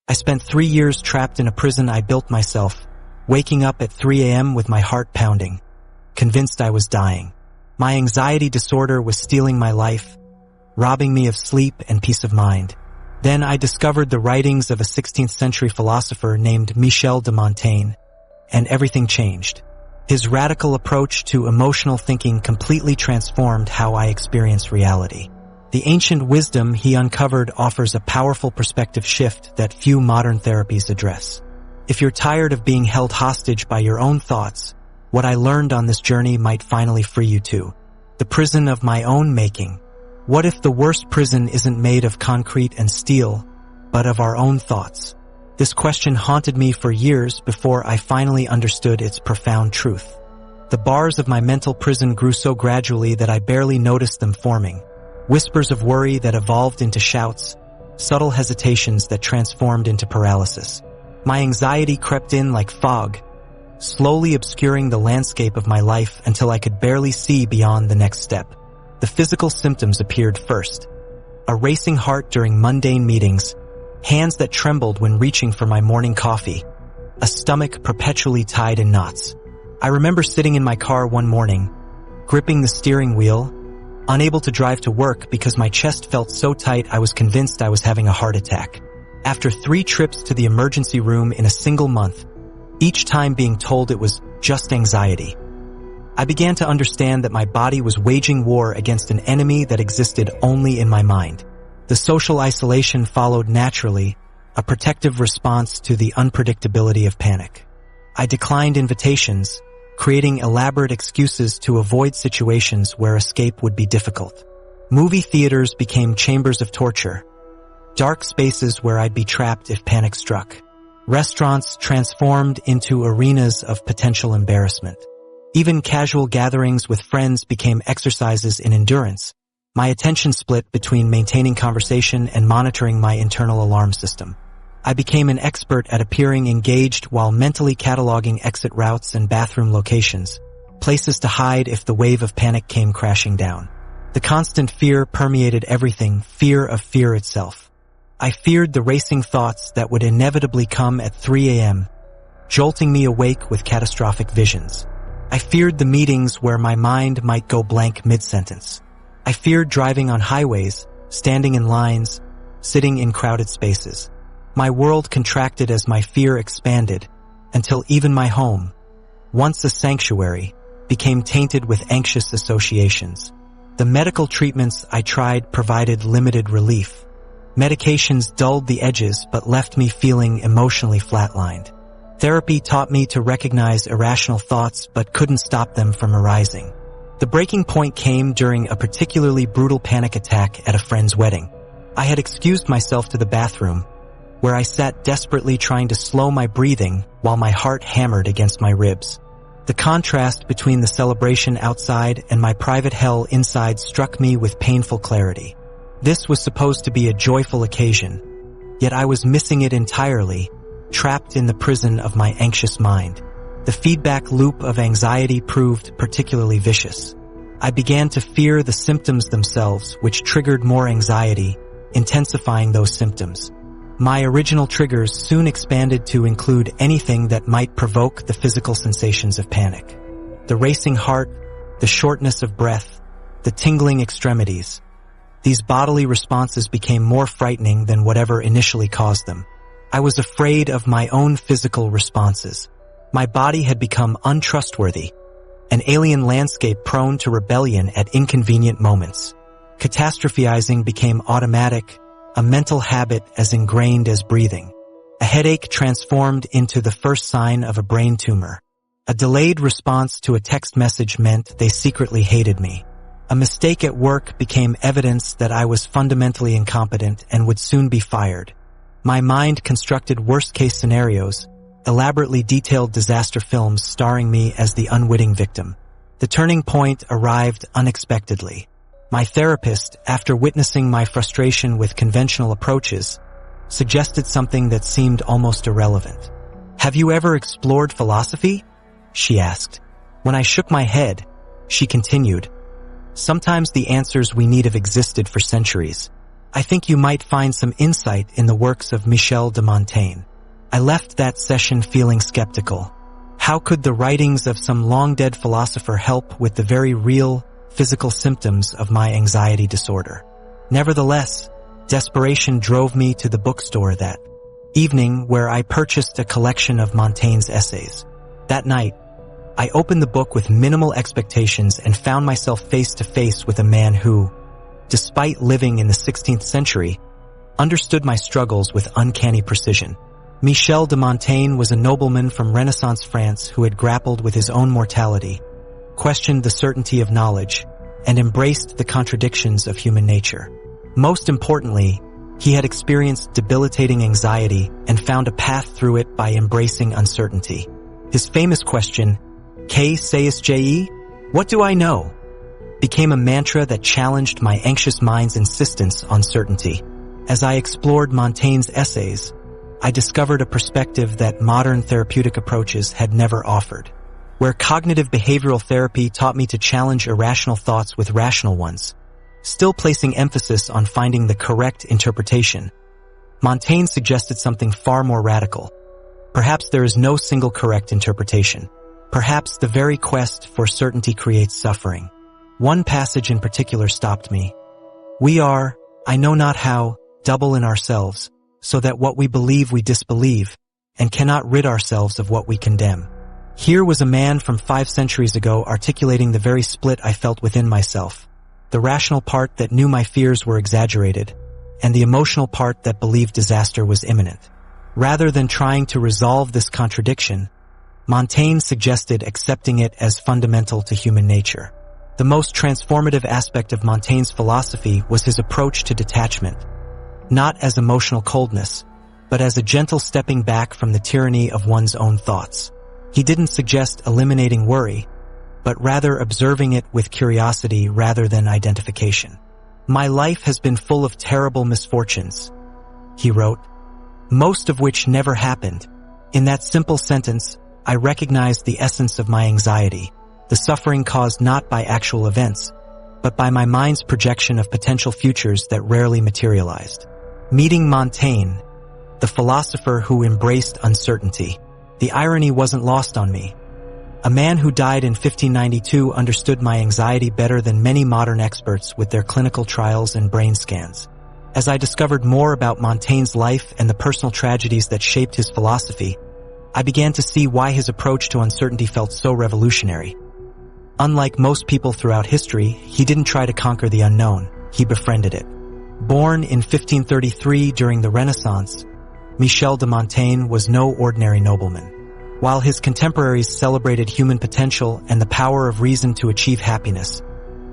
I spent 3 years trapped in a prison I built myself, waking up at 3 a.m. with my heart pounding, convinced I was dying. My anxiety disorder was stealing my life, robbing me of sleep and peace of mind. Then I discovered the writings of a 16th century philosopher named Michel de Montaigne, and everything changed. His radical approach to emotional thinking completely transformed how I experience reality. The ancient wisdom he uncovered offers a powerful perspective shift that few modern therapies address. If you're tired of being held hostage by your own thoughts, what I learned on this journey might finally free you too. The prison of my own making. What if the worst prison isn't made of concrete and steel, but of our own thoughts? This question haunted me for years before I finally understood its profound truth. The bars of my mental prison grew so gradually that I barely noticed them forming. Whispers of worry that evolved into shouts, subtle hesitations that transformed into paralysis. My anxiety crept in like fog, slowly obscuring the landscape of my life until I could barely see beyond the next step. The physical symptoms appeared first. A racing heart during mundane meetings, hands that trembled when reaching for my morning coffee, a stomach perpetually tied in knots. I remember sitting in my car one morning, gripping the steering wheel, unable to drive to work because my chest felt so tight I was convinced I was having a heart attack. After 3 trips to the emergency room in a single month, each time being told it was just anxiety, I began to understand that my body was waging war against an enemy that existed only in my mind. The social isolation followed naturally, a protective response to the unpredictability of panic. I declined invitations, creating elaborate excuses to avoid situations where escape would be difficult. Movie theaters became chambers of torture, dark spaces where I'd be trapped if panic struck. Restaurants transformed into arenas of potential embarrassment. Even casual gatherings with friends became exercises in endurance. My attention split between maintaining conversation and monitoring my internal alarm system. I became an expert at appearing engaged while mentally cataloging exit routes and bathroom locations, places to hide if the wave of panic came crashing down. The constant fear permeated everything, fear of fear itself. I feared the racing thoughts that would inevitably come at 3 a.m., jolting me awake with catastrophic visions. I feared the meetings where my mind might go blank mid-sentence. I feared driving on highways, standing in lines, sitting in crowded spaces. My world contracted as my fear expanded, until even my home, once a sanctuary, became tainted with anxious associations. The medical treatments I tried provided limited relief. Medications dulled the edges but left me feeling emotionally flatlined. Therapy taught me to recognize irrational thoughts but couldn't stop them from arising. The breaking point came during a particularly brutal panic attack at a friend's wedding. I had excused myself to the bathroom, where I sat desperately trying to slow my breathing while my heart hammered against my ribs. The contrast between the celebration outside and my private hell inside struck me with painful clarity. This was supposed to be a joyful occasion, yet I was missing it entirely, trapped in the prison of my anxious mind. The feedback loop of anxiety proved particularly vicious. I began to fear the symptoms themselves, which triggered more anxiety, intensifying those symptoms. My original triggers soon expanded to include anything that might provoke the physical sensations of panic. The racing heart, the shortness of breath, the tingling extremities. These bodily responses became more frightening than whatever initially caused them. I was afraid of my own physical responses. My body had become untrustworthy, an alien landscape prone to rebellion at inconvenient moments. Catastrophizing became automatic, a mental habit as ingrained as breathing. A headache transformed into the first sign of a brain tumor. A delayed response to a text message meant they secretly hated me. A mistake at work became evidence that I was fundamentally incompetent and would soon be fired. My mind constructed worst-case scenarios, elaborately detailed disaster films starring me as the unwitting victim. The turning point arrived unexpectedly. My therapist, after witnessing my frustration with conventional approaches, suggested something that seemed almost irrelevant. "Have you ever explored philosophy?" she asked. When I shook my head, she continued, "Sometimes the answers we need have existed for centuries. I think you might find some insight in the works of Michel de Montaigne. I left that session feeling skeptical. How could the writings of some long-dead philosopher help with the very real, physical symptoms of my anxiety disorder? Nevertheless, desperation drove me to the bookstore that evening, where I purchased a collection of Montaigne's essays. That night, I opened the book with minimal expectations and found myself face to face with a man who, despite living in the 16th century, understood my struggles with uncanny precision. Michel de Montaigne was a nobleman from Renaissance France who had grappled with his own mortality, questioned the certainty of knowledge, and embraced the contradictions of human nature. Most importantly, he had experienced debilitating anxiety and found a path through it by embracing uncertainty. His famous question, "Que sais-je? What do I know?" became a mantra that challenged my anxious mind's insistence on certainty. As I explored Montaigne's essays, I discovered a perspective that modern therapeutic approaches had never offered. Where cognitive behavioral therapy taught me to challenge irrational thoughts with rational ones, still placing emphasis on finding the correct interpretation, Montaigne suggested something far more radical. Perhaps there is no single correct interpretation. Perhaps the very quest for certainty creates suffering. One passage in particular stopped me. "We are, I know not how, double in ourselves, so that what we believe we disbelieve, and cannot rid ourselves of what we condemn." Here was a man from 5 centuries ago articulating the very split I felt within myself. The rational part that knew my fears were exaggerated, and the emotional part that believed disaster was imminent. Rather than trying to resolve this contradiction, Montaigne suggested accepting it as fundamental to human nature. The most transformative aspect of Montaigne's philosophy was his approach to detachment, not as emotional coldness, but as a gentle stepping back from the tyranny of one's own thoughts. He didn't suggest eliminating worry, but rather observing it with curiosity rather than identification. "My life has been full of terrible misfortunes," he wrote, "most of which never happened. In that simple sentence, I recognized the essence of my anxiety, the suffering caused not by actual events, but by my mind's projection of potential futures that rarely materialized." Meeting Montaigne, the philosopher who embraced uncertainty, the irony wasn't lost on me. A man who died in 1592 understood my anxiety better than many modern experts with their clinical trials and brain scans. As I discovered more about Montaigne's life and the personal tragedies that shaped his philosophy, I began to see why his approach to uncertainty felt so revolutionary. Unlike most people throughout history, he didn't try to conquer the unknown, he befriended it. Born in 1533 during the Renaissance, Michel de Montaigne was no ordinary nobleman. While his contemporaries celebrated human potential and the power of reason to achieve happiness,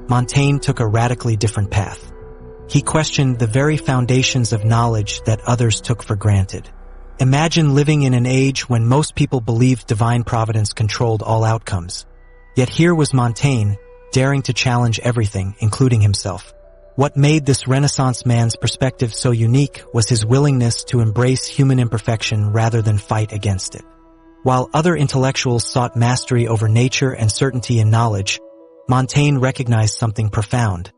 Montaigne took a radically different path. He questioned the very foundations of knowledge that others took for granted. Imagine living in an age when most people believed divine providence controlled all outcomes. Yet here was Montaigne, daring to challenge everything, including himself. What made this Renaissance man's perspective so unique was his willingness to embrace human imperfection rather than fight against it. While other intellectuals sought mastery over nature and certainty in knowledge, Montaigne recognized something profound.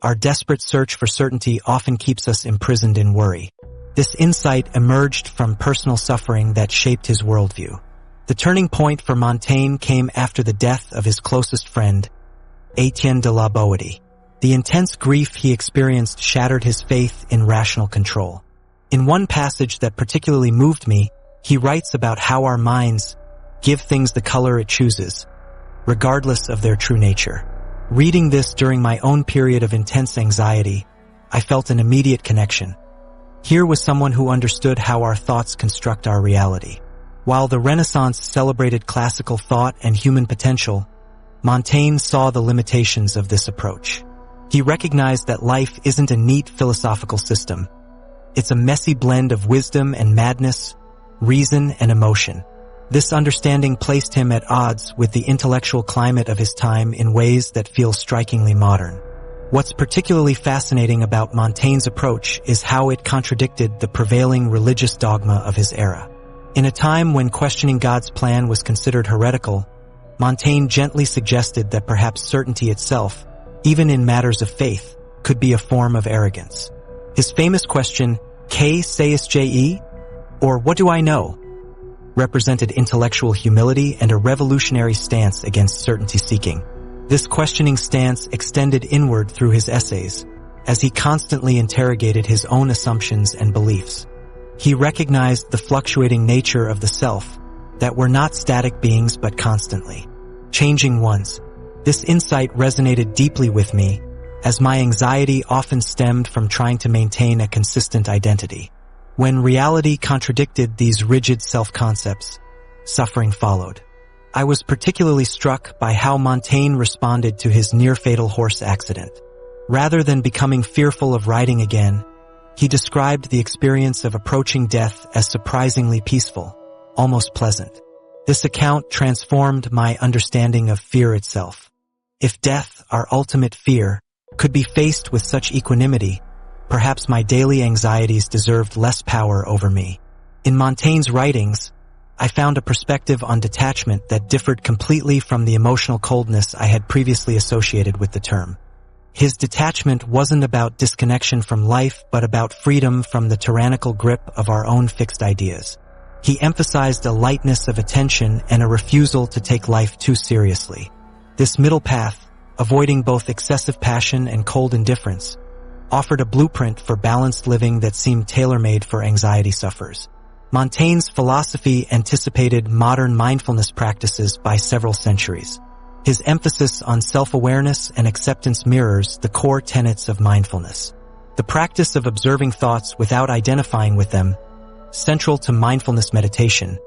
Our desperate search for certainty often keeps us imprisoned in worry. This insight emerged from personal suffering that shaped his worldview. The turning point for Montaigne came after the death of his closest friend, Étienne de la Boétie. The intense grief he experienced shattered his faith in rational control. In one passage that particularly moved me, he writes about how our minds give things the color it chooses, regardless of their true nature. Reading this during my own period of intense anxiety, I felt an immediate connection. Here was someone who understood how our thoughts construct our reality. While the Renaissance celebrated classical thought and human potential, Montaigne saw the limitations of this approach. He recognized that life isn't a neat philosophical system. It's a messy blend of wisdom and madness, reason and emotion. This understanding placed him at odds with the intellectual climate of his time in ways that feel strikingly modern. What's particularly fascinating about Montaigne's approach is how it contradicted the prevailing religious dogma of his era. In a time when questioning God's plan was considered heretical, Montaigne gently suggested that perhaps certainty itself, even in matters of faith, could be a form of arrogance. His famous question, "Que sais-je?" or "What do I know?" represented intellectual humility and a revolutionary stance against certainty-seeking. This questioning stance extended inward through his essays, as he constantly interrogated his own assumptions and beliefs. He recognized the fluctuating nature of the self, that we're not static beings but constantly changing ones. This insight resonated deeply with me, as my anxiety often stemmed from trying to maintain a consistent identity. When reality contradicted these rigid self-concepts, suffering followed. I was particularly struck by how Montaigne responded to his near-fatal horse accident. Rather than becoming fearful of riding again, he described the experience of approaching death as surprisingly peaceful, almost pleasant. This account transformed my understanding of fear itself. If death, our ultimate fear, could be faced with such equanimity, perhaps my daily anxieties deserved less power over me. In Montaigne's writings, I found a perspective on detachment that differed completely from the emotional coldness I had previously associated with the term. His detachment wasn't about disconnection from life, but about freedom from the tyrannical grip of our own fixed ideas. He emphasized a lightness of attention and a refusal to take life too seriously. This middle path, avoiding both excessive passion and cold indifference, offered a blueprint for balanced living that seemed tailor-made for anxiety sufferers. Montaigne's philosophy anticipated modern mindfulness practices by several centuries. His emphasis on self-awareness and acceptance mirrors the core tenets of mindfulness. The practice of observing thoughts without identifying with them, central to mindfulness meditation,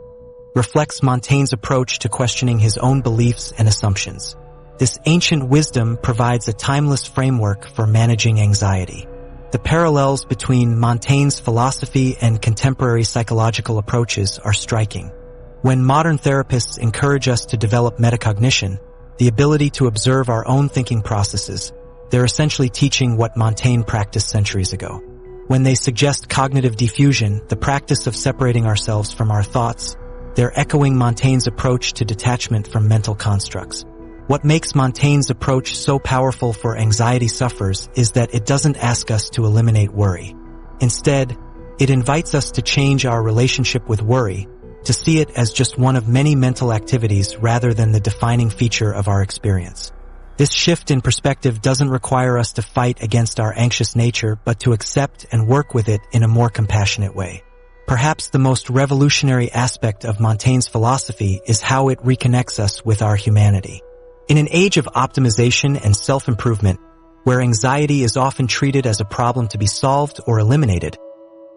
reflects Montaigne's approach to questioning his own beliefs and assumptions. This ancient wisdom provides a timeless framework for managing anxiety. The parallels between Montaigne's philosophy and contemporary psychological approaches are striking. When modern therapists encourage us to develop metacognition, the ability to observe our own thinking processes, they're essentially teaching what Montaigne practiced centuries ago. When they suggest cognitive diffusion, the practice of separating ourselves from our thoughts, they're echoing Montaigne's approach to detachment from mental constructs. What makes Montaigne's approach so powerful for anxiety sufferers is that it doesn't ask us to eliminate worry. Instead, it invites us to change our relationship with worry, to see it as just one of many mental activities rather than the defining feature of our experience. This shift in perspective doesn't require us to fight against our anxious nature, but to accept and work with it in a more compassionate way. Perhaps the most revolutionary aspect of Montaigne's philosophy is how it reconnects us with our humanity. In an age of optimization and self-improvement, where anxiety is often treated as a problem to be solved or eliminated,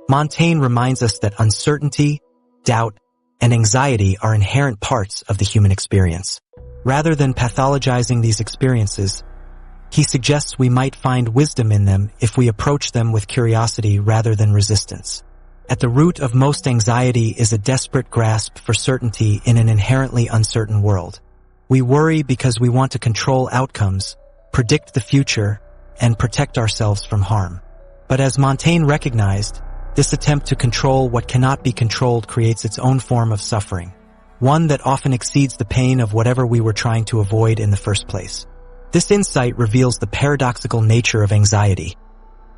Montaigne reminds us that uncertainty, doubt, and anxiety are inherent parts of the human experience. Rather than pathologizing these experiences, he suggests we might find wisdom in them if we approach them with curiosity rather than resistance. At the root of most anxiety is a desperate grasp for certainty in an inherently uncertain world. We worry because we want to control outcomes, predict the future, and protect ourselves from harm. But as Montaigne recognized, this attempt to control what cannot be controlled creates its own form of suffering, one that often exceeds the pain of whatever we were trying to avoid in the first place. This insight reveals the paradoxical nature of anxiety.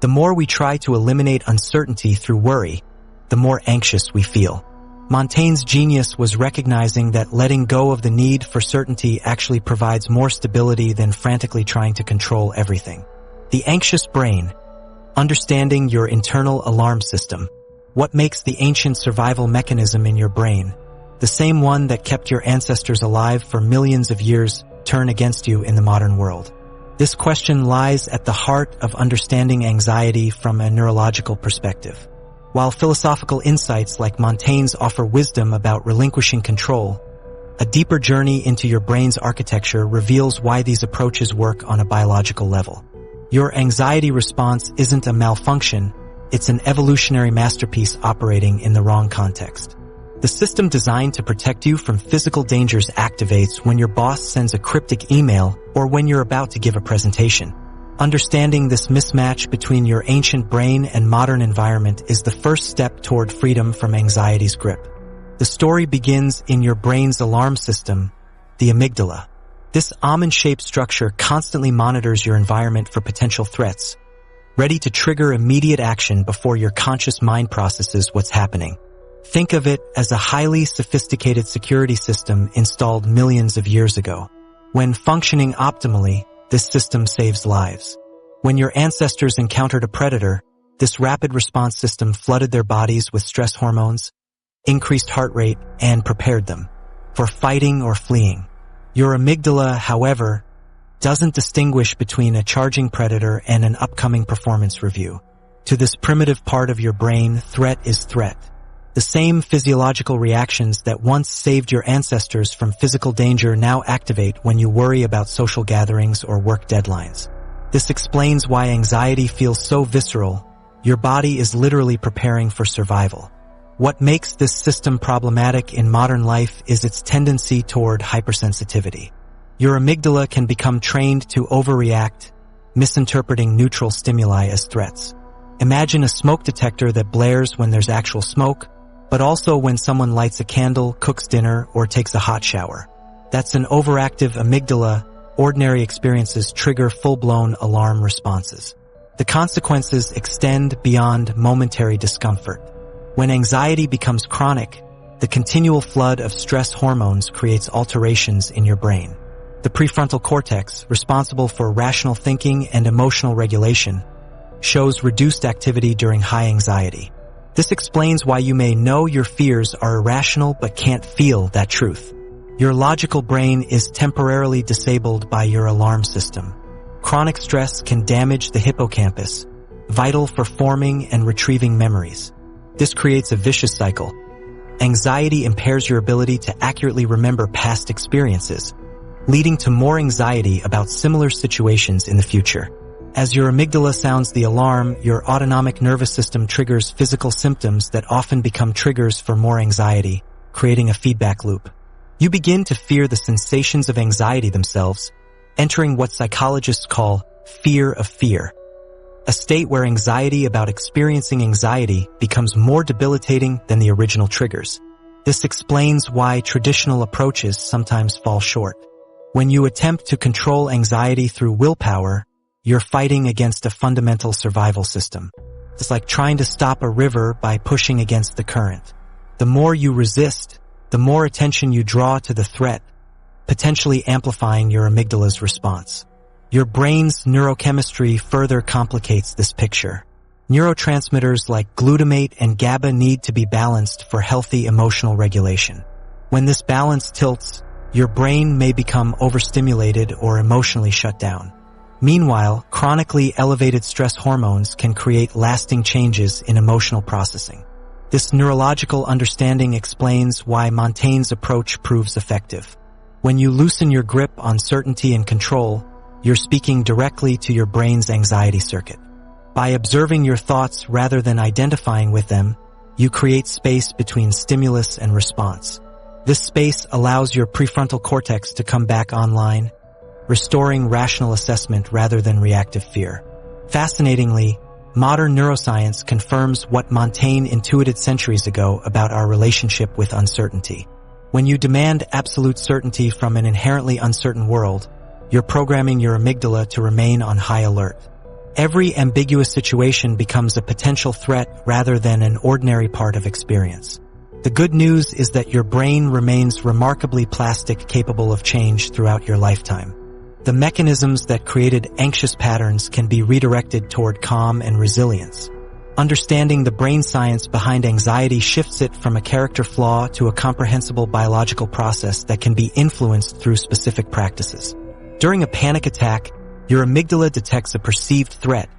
The more we try to eliminate uncertainty through worry, the more anxious we feel. Montaigne's genius was recognizing that letting go of the need for certainty actually provides more stability than frantically trying to control everything. The anxious brain, understanding your internal alarm system, what makes the ancient survival mechanism in your brain, the same one that kept your ancestors alive for millions of years, turn against you in the modern world? This question lies at the heart of understanding anxiety from a neurological perspective. While philosophical insights like Montaigne's offer wisdom about relinquishing control, a deeper journey into your brain's architecture reveals why these approaches work on a biological level. Your anxiety response isn't a malfunction, it's an evolutionary masterpiece operating in the wrong context. The system designed to protect you from physical dangers activates when your boss sends a cryptic email or when you're about to give a presentation. Understanding this mismatch between your ancient brain and modern environment is the first step toward freedom from anxiety's grip. The story begins in your brain's alarm system, the amygdala. This almond-shaped structure constantly monitors your environment for potential threats, ready to trigger immediate action before your conscious mind processes what's happening. Think of it as a highly sophisticated security system installed millions of years ago. When functioning optimally, this system saves lives. When your ancestors encountered a predator, this rapid response system flooded their bodies with stress hormones, increased heart rate, and prepared them for fighting or fleeing. Your amygdala, however, doesn't distinguish between a charging predator and an upcoming performance review. To this primitive part of your brain, threat is threat. The same physiological reactions that once saved your ancestors from physical danger now activate when you worry about social gatherings or work deadlines. This explains why anxiety feels so visceral. Your body is literally preparing for survival. What makes this system problematic in modern life is its tendency toward hypersensitivity. Your amygdala can become trained to overreact, misinterpreting neutral stimuli as threats. Imagine a smoke detector that blares when there's actual smoke, but also when someone lights a candle, cooks dinner, or takes a hot shower. That's an overactive amygdala. Ordinary experiences trigger full-blown alarm responses. The consequences extend beyond momentary discomfort. When anxiety becomes chronic, the continual flood of stress hormones creates alterations in your brain. The prefrontal cortex, responsible for rational thinking and emotional regulation, shows reduced activity during high anxiety. This explains why you may know your fears are irrational but can't feel that truth. Your logical brain is temporarily disabled by your alarm system. Chronic stress can damage the hippocampus, vital for forming and retrieving memories. This creates a vicious cycle. Anxiety impairs your ability to accurately remember past experiences, leading to more anxiety about similar situations in the future. As your amygdala sounds the alarm, your autonomic nervous system triggers physical symptoms that often become triggers for more anxiety, creating a feedback loop. You begin to fear the sensations of anxiety themselves, entering what psychologists call fear of fear, a state where anxiety about experiencing anxiety becomes more debilitating than the original triggers. This explains why traditional approaches sometimes fall short. When you attempt to control anxiety through willpower, you're fighting against a fundamental survival system. It's like trying to stop a river by pushing against the current. The more you resist, the more attention you draw to the threat, potentially amplifying your amygdala's response. Your brain's neurochemistry further complicates this picture. Neurotransmitters like glutamate and GABA need to be balanced for healthy emotional regulation. When this balance tilts, your brain may become overstimulated or emotionally shut down. Meanwhile, chronically elevated stress hormones can create lasting changes in emotional processing. This neurological understanding explains why Montaigne's approach proves effective. When you loosen your grip on certainty and control, you're speaking directly to your brain's anxiety circuit. By observing your thoughts rather than identifying with them, you create space between stimulus and response. This space allows your prefrontal cortex to come back online, restoring rational assessment rather than reactive fear. Fascinatingly, modern neuroscience confirms what Montaigne intuited centuries ago about our relationship with uncertainty. When you demand absolute certainty from an inherently uncertain world, you're programming your amygdala to remain on high alert. Every ambiguous situation becomes a potential threat rather than an ordinary part of experience. The good news is that your brain remains remarkably plastic, capable of change throughout your lifetime. The mechanisms that created anxious patterns can be redirected toward calm and resilience. Understanding the brain science behind anxiety shifts it from a character flaw to a comprehensible biological process that can be influenced through specific practices. During a panic attack, your amygdala detects a perceived threat,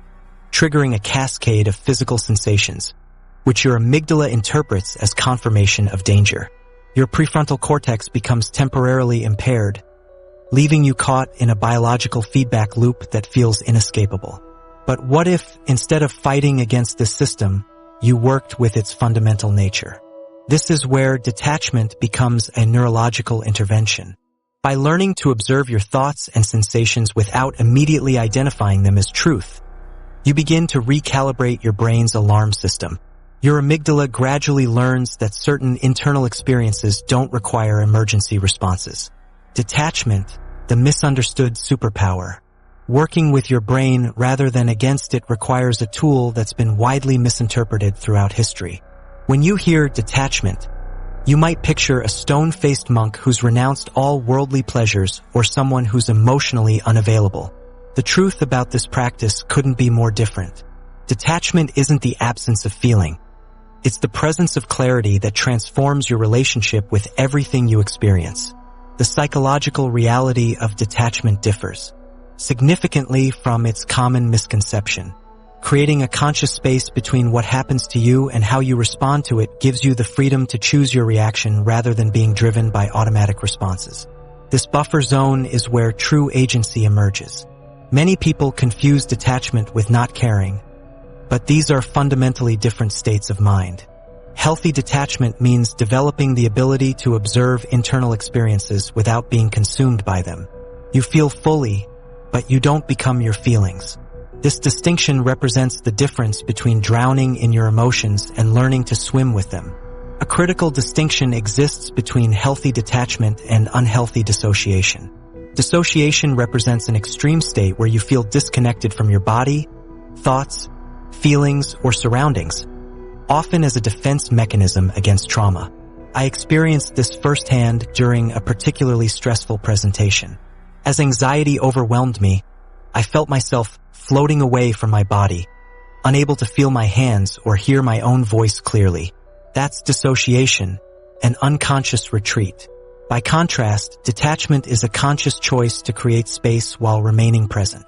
triggering a cascade of physical sensations, which your amygdala interprets as confirmation of danger. Your prefrontal cortex becomes temporarily impaired, leaving you caught in a biological feedback loop that feels inescapable. But what if, instead of fighting against this system, you worked with its fundamental nature? This is where detachment becomes a neurological intervention. By learning to observe your thoughts and sensations without immediately identifying them as truth, you begin to recalibrate your brain's alarm system. Your amygdala gradually learns that certain internal experiences don't require emergency responses. Detachment, the misunderstood superpower, Working with your brain rather than against it requires a tool that's been widely misinterpreted throughout history. When you hear detachment, you might picture a stone-faced monk who's renounced all worldly pleasures or someone who's emotionally unavailable. The truth about this practice couldn't be more different. Detachment isn't the absence of feeling. It's the presence of clarity that transforms your relationship with everything you experience. The psychological reality of detachment differs significantly from its common misconception. Creating a conscious space between what happens to you and how you respond to it gives you the freedom to choose your reaction rather than being driven by automatic responses. This buffer zone is where true agency emerges. Many people confuse detachment with not caring, but these are fundamentally different states of mind. Healthy detachment means developing the ability to observe internal experiences without being consumed by them. You feel fully, but you don't become your feelings. This distinction represents the difference between drowning in your emotions and learning to swim with them. A critical distinction exists between healthy detachment and unhealthy dissociation. Dissociation represents an extreme state where you feel disconnected from your body, thoughts, feelings, or surroundings, often as a defense mechanism against trauma. I experienced this firsthand during a particularly stressful presentation. As anxiety overwhelmed me, I felt myself floating away from my body, unable to feel my hands or hear my own voice clearly. That's dissociation, an unconscious retreat. By contrast, detachment is a conscious choice to create space while remaining present.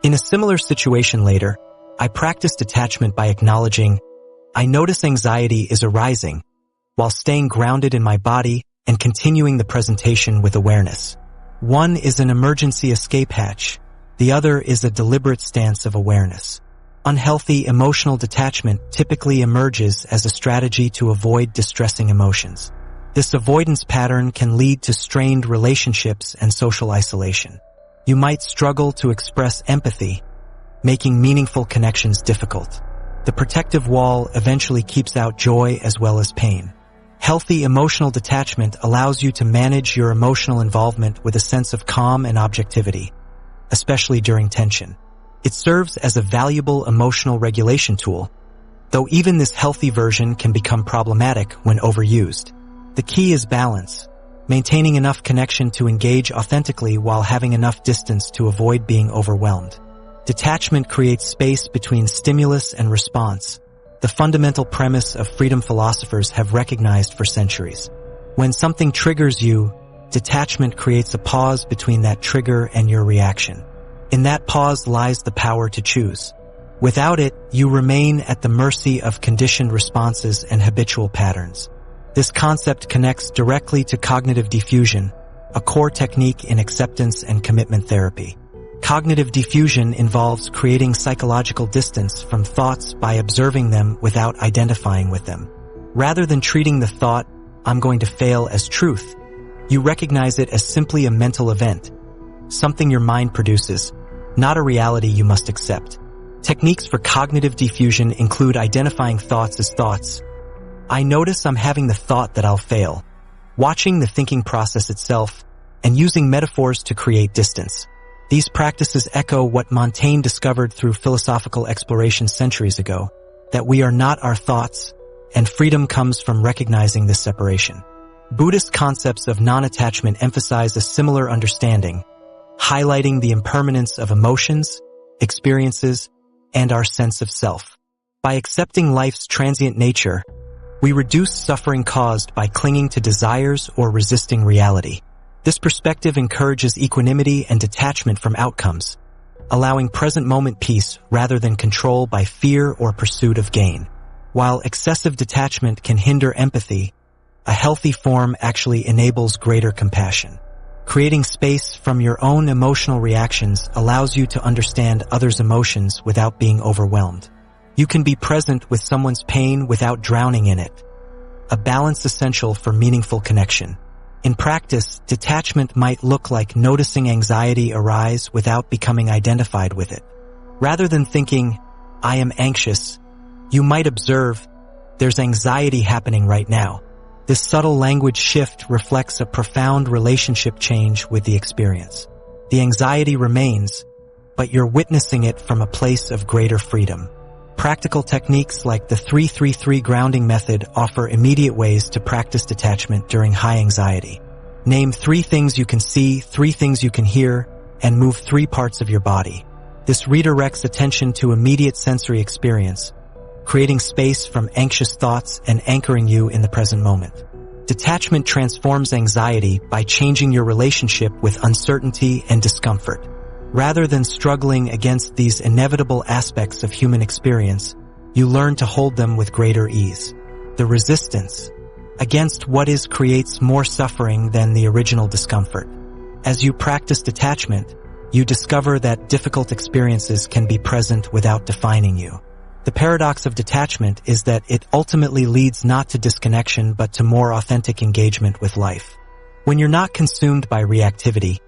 In a similar situation later, I practiced detachment by acknowledging, I notice anxiety is arising, while staying grounded in my body and continuing the presentation with awareness. One is an emergency escape hatch. The other is a deliberate stance of awareness. Unhealthy emotional detachment typically emerges as a strategy to avoid distressing emotions. This avoidance pattern can lead to strained relationships and social isolation. You might struggle to express empathy, making meaningful connections difficult. The protective wall eventually keeps out joy as well as pain. Healthy emotional detachment allows you to manage your emotional involvement with a sense of calm and objectivity, especially during tension. It serves as a valuable emotional regulation tool, though even this healthy version can become problematic when overused. The key is balance, maintaining enough connection to engage authentically while having enough distance to avoid being overwhelmed. Detachment creates space between stimulus and response, the fundamental premise of freedom philosophers have recognized for centuries. When something triggers you, detachment creates a pause between that trigger and your reaction. In that pause lies the power to choose. Without it, you remain at the mercy of conditioned responses and habitual patterns. This concept connects directly to cognitive diffusion, a core technique in acceptance and commitment therapy. Cognitive diffusion involves creating psychological distance from thoughts by observing them without identifying with them. Rather than treating the thought, "I'm going to fail," as truth, you recognize it as simply a mental event, something your mind produces, not a reality you must accept. Techniques for cognitive diffusion include identifying thoughts as thoughts. I notice I'm having the thought that I'll fail, watching the thinking process itself, and using metaphors to create distance. These practices echo what Montaigne discovered through philosophical exploration centuries ago, that we are not our thoughts, and freedom comes from recognizing this separation. Buddhist concepts of non-attachment emphasize a similar understanding, highlighting the impermanence of emotions, experiences, and our sense of self. By accepting life's transient nature, we reduce suffering caused by clinging to desires or resisting reality. This perspective encourages equanimity and detachment from outcomes, allowing present moment peace rather than control by fear or pursuit of gain. While excessive detachment can hinder empathy, a healthy form actually enables greater compassion. Creating space from your own emotional reactions allows you to understand others' emotions without being overwhelmed. You can be present with someone's pain without drowning in it, a balance essential for meaningful connection. In practice, detachment might look like noticing anxiety arise without becoming identified with it. Rather than thinking, "I am anxious," you might observe, "There's anxiety happening right now." This subtle language shift reflects a profound relationship change with the experience. The anxiety remains, but you're witnessing it from a place of greater freedom. Practical techniques like the 3-3-3 grounding method offer immediate ways to practice detachment during high anxiety. Name 3 things you can see, 3 things you can hear, and move 3 parts of your body. This redirects attention to immediate sensory experience, creating space from anxious thoughts and anchoring you in the present moment. Detachment transforms anxiety by changing your relationship with uncertainty and discomfort. Rather than struggling against these inevitable aspects of human experience, you learn to hold them with greater ease. The resistance against what is creates more suffering than the original discomfort. As you practice detachment, you discover that difficult experiences can be present without defining you. The paradox of detachment is that it ultimately leads not to disconnection but to more authentic engagement with life. When you're not consumed by reactivity,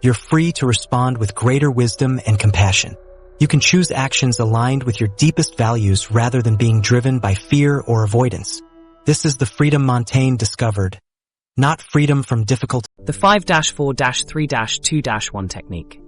you're free to respond with greater wisdom and compassion. You can choose actions aligned with your deepest values rather than being driven by fear or avoidance. This is the freedom Montaigne discovered, not freedom from difficult. The 5-4-3-2-1 technique.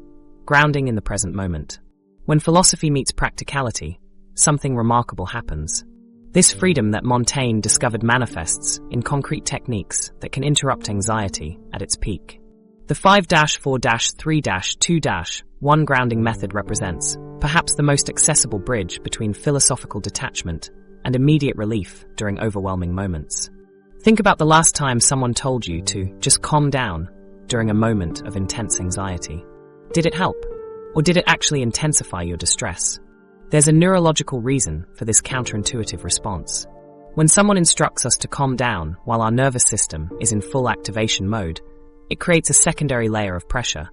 Grounding in the present moment. When philosophy meets practicality, something remarkable happens. This freedom that Montaigne discovered manifests in concrete techniques that can interrupt anxiety at its peak. The 5-4-3-2-1 grounding method represents perhaps the most accessible bridge between philosophical detachment and immediate relief during overwhelming moments. Think about the last time someone told you to just calm down during a moment of intense anxiety. Did it help? Or did it actually intensify your distress? There's a neurological reason for this counterintuitive response. When someone instructs us to calm down while our nervous system is in full activation mode, it creates a secondary layer of pressure.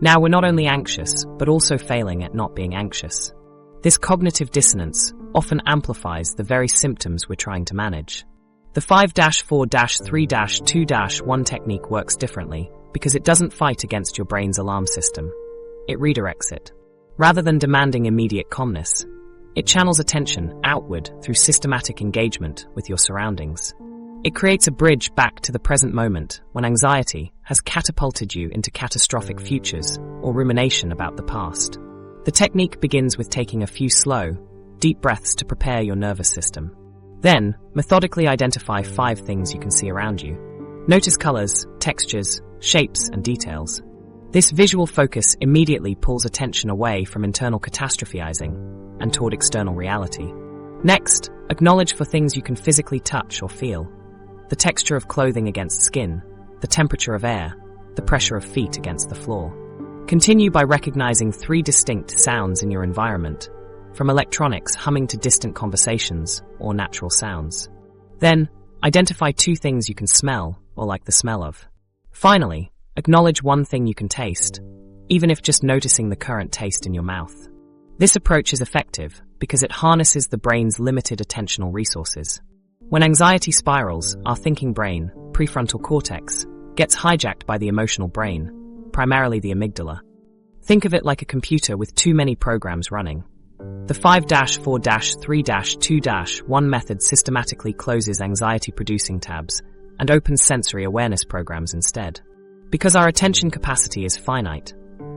Now we're not only anxious, but also failing at not being anxious. This cognitive dissonance often amplifies the very symptoms we're trying to manage. The 5-4-3-2-1 technique works differently because it doesn't fight against your brain's alarm system. It redirects it. Rather than demanding immediate calmness, it channels attention outward through systematic engagement with your surroundings. It creates a bridge back to the present moment when anxiety has catapulted you into catastrophic futures or rumination about the past. The technique begins with taking a few slow, deep breaths to prepare your nervous system. Then, methodically identify 5 things you can see around you. Notice colors, textures, shapes, and details. This visual focus immediately pulls attention away from internal catastrophizing and toward external reality. Next, acknowledge for things you can physically touch or feel. The texture of clothing against skin, the temperature of air, the pressure of feet against the floor. Continue by recognizing 3 distinct sounds in your environment, from electronics humming to distant conversations or natural sounds. Then, identify 2 things you can smell or like the smell of. Finally, acknowledge 1 thing you can taste, even if just noticing the current taste in your mouth. This approach is effective because it harnesses the brain's limited attentional resources. When anxiety spirals, our thinking brain, prefrontal cortex, gets hijacked by the emotional brain, primarily the amygdala. Think of it like a computer with too many programs running. The 5-4-3-2-1 method systematically closes anxiety-producing tabs and opens sensory awareness programs instead. Because our attention capacity is finite,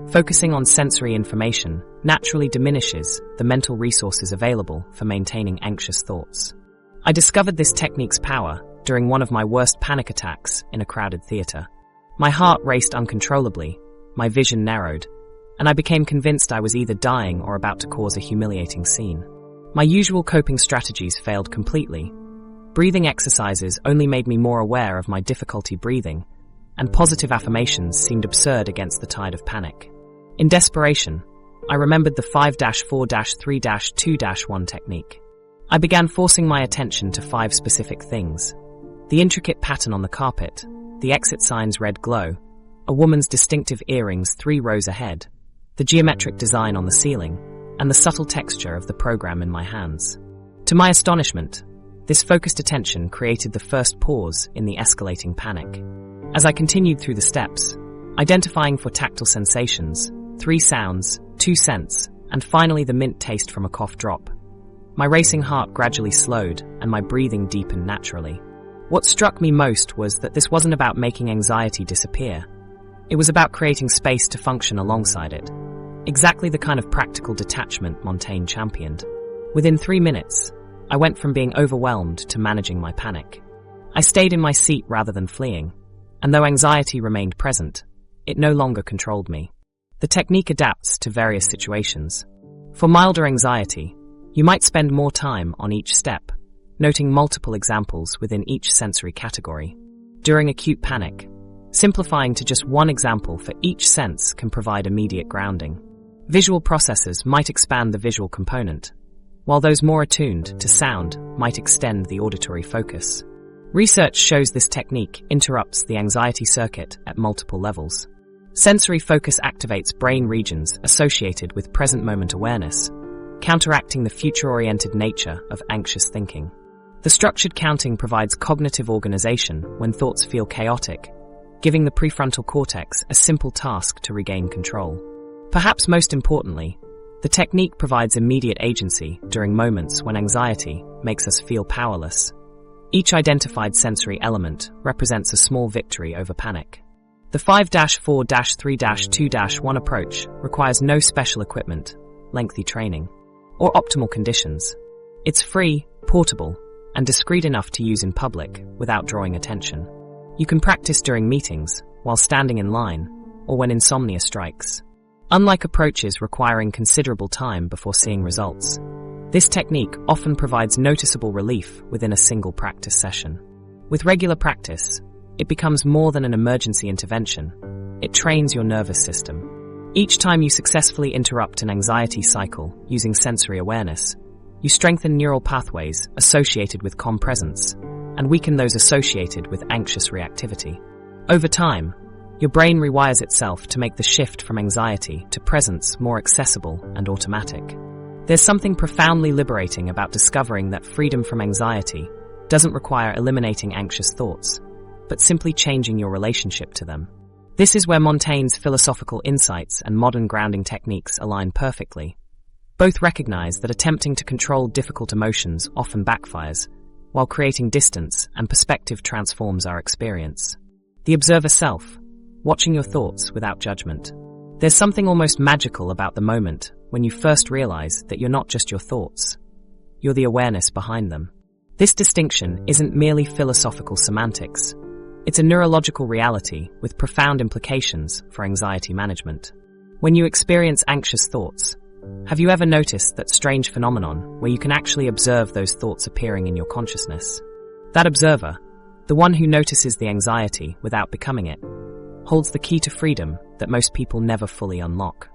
focusing on sensory information naturally diminishes the mental resources available for maintaining anxious thoughts. I discovered this technique's power during one of my worst panic attacks in a crowded theater. My heart raced uncontrollably, my vision narrowed, and I became convinced I was either dying or about to cause a humiliating scene. My usual coping strategies failed completely. Breathing exercises only made me more aware of my difficulty breathing, and positive affirmations seemed absurd against the tide of panic. In desperation, I remembered the 5-4-3-2-1 technique. I began forcing my attention to 5 specific things: the intricate pattern on the carpet, the exit sign's red glow, a woman's distinctive earrings 3 rows ahead, the geometric design on the ceiling, and the subtle texture of the program in my hands. To my astonishment, this focused attention created the first pause in the escalating panic. As I continued through the steps, identifying for tactile sensations, 3 sounds, 2 scents, and finally the mint taste from a cough drop, my racing heart gradually slowed and my breathing deepened naturally. What struck me most was that this wasn't about making anxiety disappear. It was about creating space to function alongside it. Exactly the kind of practical detachment Montaigne championed. Within 3 minutes, I went from being overwhelmed to managing my panic. I stayed in my seat rather than fleeing, and though anxiety remained present, it no longer controlled me. The technique adapts to various situations. For milder anxiety, you might spend more time on each step, noting multiple examples within each sensory category. During acute panic, simplifying to just one example for each sense can provide immediate grounding. Visual processors might expand the visual component, while those more attuned to sound might extend the auditory focus. Research shows this technique interrupts the anxiety circuit at multiple levels. Sensory focus activates brain regions associated with present moment awareness, counteracting the future-oriented nature of anxious thinking. The structured counting provides cognitive organization when thoughts feel chaotic, giving the prefrontal cortex a simple task to regain control. Perhaps most importantly, the technique provides immediate agency during moments when anxiety makes us feel powerless. Each identified sensory element represents a small victory over panic. The 5-4-3-2-1 approach requires no special equipment, lengthy training, or optimal conditions. It's free, portable, and discreet enough to use in public without drawing attention. You can practice during meetings, while standing in line, or when insomnia strikes. Unlike approaches requiring considerable time before seeing results, this technique often provides noticeable relief within a single practice session. With regular practice, it becomes more than an emergency intervention. It trains your nervous system. Each time you successfully interrupt an anxiety cycle using sensory awareness, you strengthen neural pathways associated with calm presence and weaken those associated with anxious reactivity. Over time, your brain rewires itself to make the shift from anxiety to presence more accessible and automatic. There's something profoundly liberating about discovering that freedom from anxiety doesn't require eliminating anxious thoughts, but simply changing your relationship to them. This is where Montaigne's philosophical insights and modern grounding techniques align perfectly. Both recognize that attempting to control difficult emotions often backfires, while creating distance and perspective transforms our experience. The observer self, watching your thoughts without judgment. There's something almost magical about the moment when you first realize that you're not just your thoughts, you're the awareness behind them. This distinction isn't merely philosophical semantics. It's a neurological reality with profound implications for anxiety management. When you experience anxious thoughts, have you ever noticed that strange phenomenon where you can actually observe those thoughts appearing in your consciousness? That observer, the one who notices the anxiety without becoming it, holds the key to freedom that most people never fully unlock.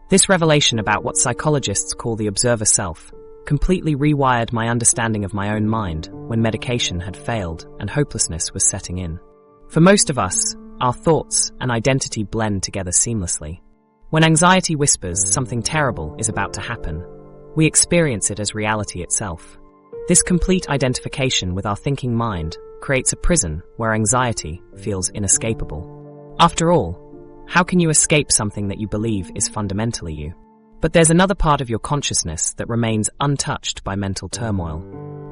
This revelation about what psychologists call the observer self completely rewired my understanding of my own mind when medication had failed and hopelessness was setting in. For most of us, our thoughts and identity blend together seamlessly. When anxiety whispers something terrible is about to happen, we experience it as reality itself. This complete identification with our thinking mind creates a prison where anxiety feels inescapable. After all, how can you escape something that you believe is fundamentally you? But there's another part of your consciousness that remains untouched by mental turmoil.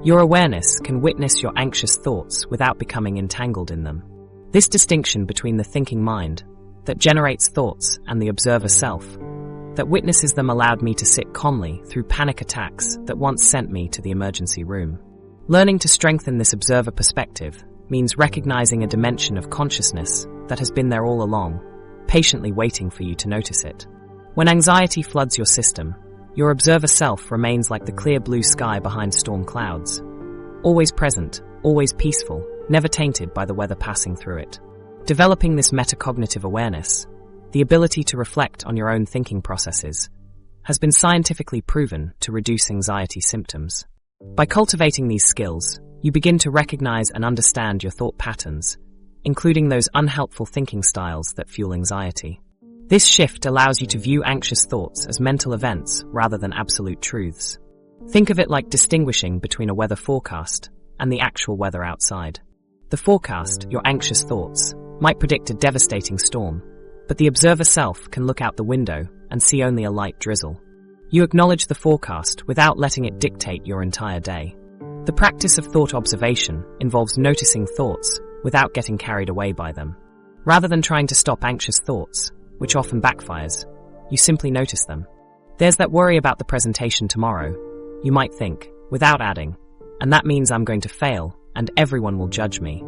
Your awareness can witness your anxious thoughts without becoming entangled in them. This distinction between the thinking mind, that generates thoughts, and the observer self, that witnesses them allowed me to sit calmly through panic attacks that once sent me to the emergency room. Learning to strengthen this observer perspective means recognizing a dimension of consciousness that has been there all along, patiently waiting for you to notice it. When anxiety floods your system, your observer self remains like the clear blue sky behind storm clouds. Always present, always peaceful, never tainted by the weather passing through it. Developing this metacognitive awareness, the ability to reflect on your own thinking processes, has been scientifically proven to reduce anxiety symptoms. By cultivating these skills, you begin to recognize and understand your thought patterns, including those unhelpful thinking styles that fuel anxiety. This shift allows you to view anxious thoughts as mental events rather than absolute truths. Think of it like distinguishing between a weather forecast and the actual weather outside. The forecast, your anxious thoughts, might predict a devastating storm, but the observer self can look out the window and see only a light drizzle. You acknowledge the forecast without letting it dictate your entire day. The practice of thought observation involves noticing thoughts without getting carried away by them. Rather than trying to stop anxious thoughts, which often backfires, you simply notice them. There's that worry about the presentation tomorrow, you might think, without adding, and that means I'm going to fail, and everyone will judge me.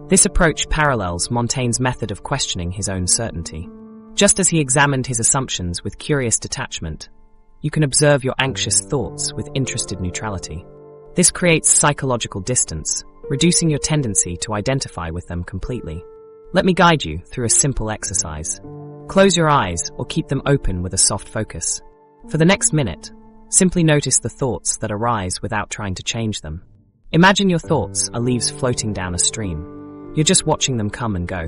This approach parallels Montaigne's method of questioning his own certainty. Just as he examined his assumptions with curious detachment, you can observe your anxious thoughts with interested neutrality. This creates psychological distance, reducing your tendency to identify with them completely. Let me guide you through a simple exercise. Close your eyes or keep them open with a soft focus. For the next minute, simply notice the thoughts that arise without trying to change them. Imagine your thoughts are leaves floating down a stream. You're just watching them come and go.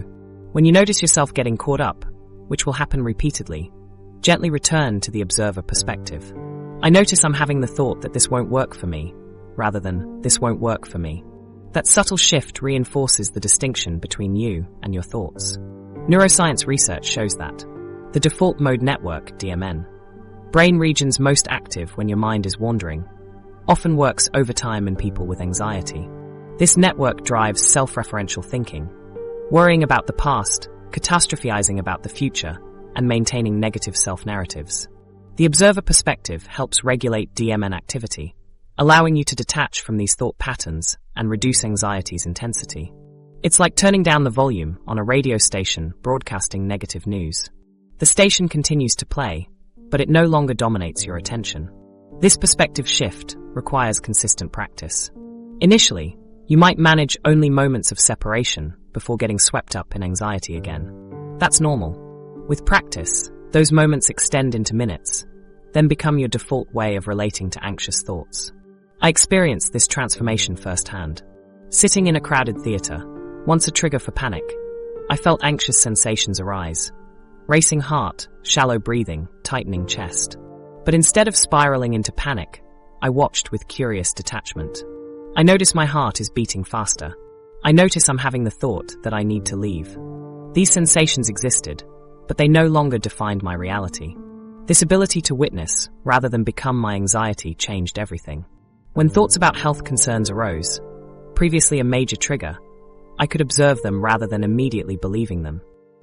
When you notice yourself getting caught up, which will happen repeatedly, gently return to the observer perspective. I notice I'm having the thought that this won't work for me, rather than this won't work for me. That subtle shift reinforces the distinction between you and your thoughts. Neuroscience research shows that the default mode network, DMN, brain regions most active when your mind is wandering, often works overtime in people with anxiety. This network drives self-referential thinking, worrying about the past, catastrophizing about the future, and maintaining negative self-narratives. The observer perspective helps regulate DMN activity, allowing you to detach from these thought patterns and reduce anxiety's intensity. It's like turning down the volume on a radio station broadcasting negative news. The station continues to play, but it no longer dominates your attention. This perspective shift requires consistent practice. Initially, you might manage only moments of separation before getting swept up in anxiety again. That's normal. With practice, those moments extend into minutes, then become your default way of relating to anxious thoughts. I experienced this transformation firsthand. Sitting in a crowded theater, once a trigger for panic, I felt anxious sensations arise. Racing heart, shallow breathing, tightening chest. But instead of spiraling into panic, I watched with curious detachment. I notice my heart is beating faster. I notice I'm having the thought that I need to leave. These sensations existed, but they no longer defined my reality. This ability to witness, rather than become my anxiety, changed everything. When thoughts about health concerns arose, previously a major trigger, I could observe them rather than immediately believing them.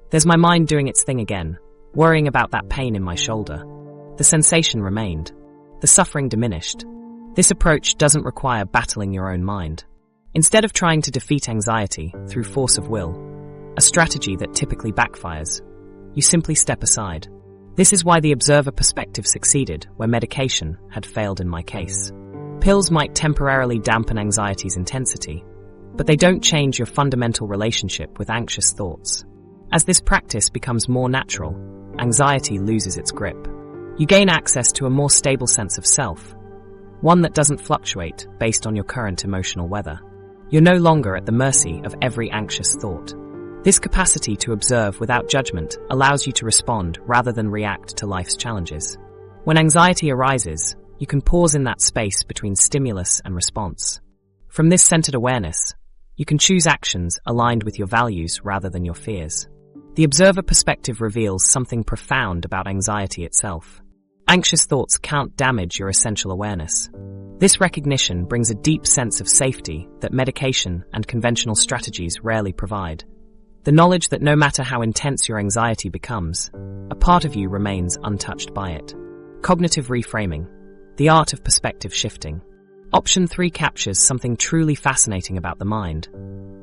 There's my mind doing its thing again, worrying about that pain in my shoulder. The sensation remained. The suffering diminished. This approach doesn't require battling your own mind. Instead of trying to defeat anxiety through force of will, a strategy that typically backfires, you simply step aside. This is why the observer perspective succeeded where medication had failed in my case. Pills might temporarily dampen anxiety's intensity, but they don't change your fundamental relationship with anxious thoughts. As this practice becomes more natural, anxiety loses its grip. You gain access to a more stable sense of self, one that doesn't fluctuate based on your current emotional weather. You're no longer at the mercy of every anxious thought. This capacity to observe without judgment allows you to respond rather than react to life's challenges. When anxiety arises, you can pause in that space between stimulus and response. From this centered awareness, you can choose actions aligned with your values rather than your fears. The observer perspective reveals something profound about anxiety itself. Anxious thoughts can't damage your essential awareness. This recognition brings a deep sense of safety that medication and conventional strategies rarely provide. The knowledge that no matter how intense your anxiety becomes, a part of you remains untouched by it. Cognitive reframing, the art of perspective shifting. Option 3 captures something truly fascinating about the mind.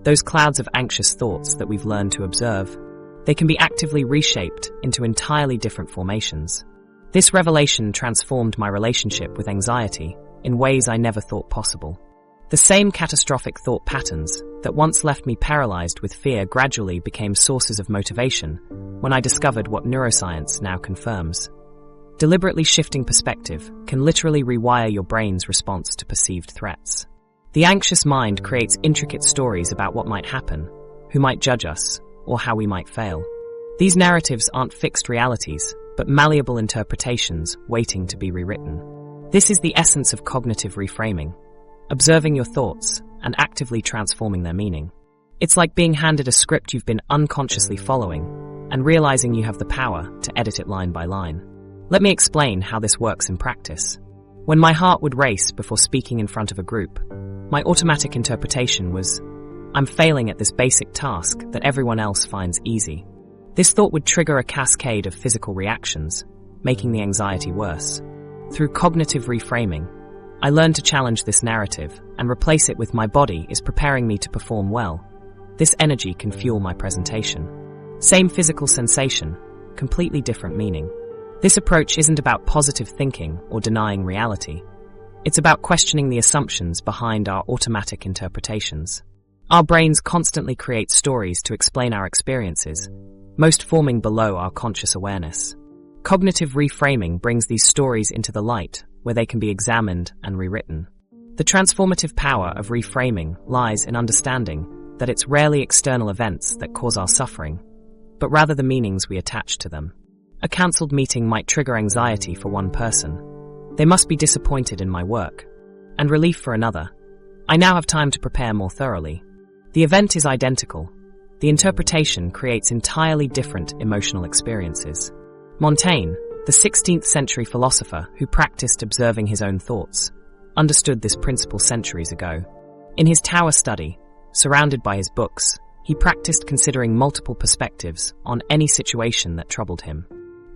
Those clouds of anxious thoughts that we've learned to observe, they can be actively reshaped into entirely different formations. This revelation transformed my relationship with anxiety in ways I never thought possible. The same catastrophic thought patterns that once left me paralyzed with fear gradually became sources of motivation when I discovered what neuroscience now confirms. Deliberately shifting perspective can literally rewire your brain's response to perceived threats. The anxious mind creates intricate stories about what might happen, who might judge us, or how we might fail. These narratives aren't fixed realities, but malleable interpretations waiting to be rewritten. This is the essence of cognitive reframing, observing your thoughts and actively transforming their meaning. It's like being handed a script you've been unconsciously following and realizing you have the power to edit it line by line. Let me explain how this works in practice. When my heart would race before speaking in front of a group, my automatic interpretation was, I'm failing at this basic task that everyone else finds easy. This thought would trigger a cascade of physical reactions, making the anxiety worse. Through cognitive reframing, I learned to challenge this narrative and replace it with my body is preparing me to perform well. This energy can fuel my presentation. Same physical sensation, completely different meaning. This approach isn't about positive thinking or denying reality. It's about questioning the assumptions behind our automatic interpretations. Our brains constantly create stories to explain our experiences, most forming below our conscious awareness. Cognitive reframing brings these stories into the light, where they can be examined and rewritten. The transformative power of reframing lies in understanding that it's rarely external events that cause our suffering, but rather the meanings we attach to them. A cancelled meeting might trigger anxiety for one person. They must be disappointed in my work. And relief for another. I now have time to prepare more thoroughly. The event is identical. The interpretation creates entirely different emotional experiences. Montaigne, the 16th century philosopher who practiced observing his own thoughts, understood this principle centuries ago. In his tower study, surrounded by his books, he practiced considering multiple perspectives on any situation that troubled him.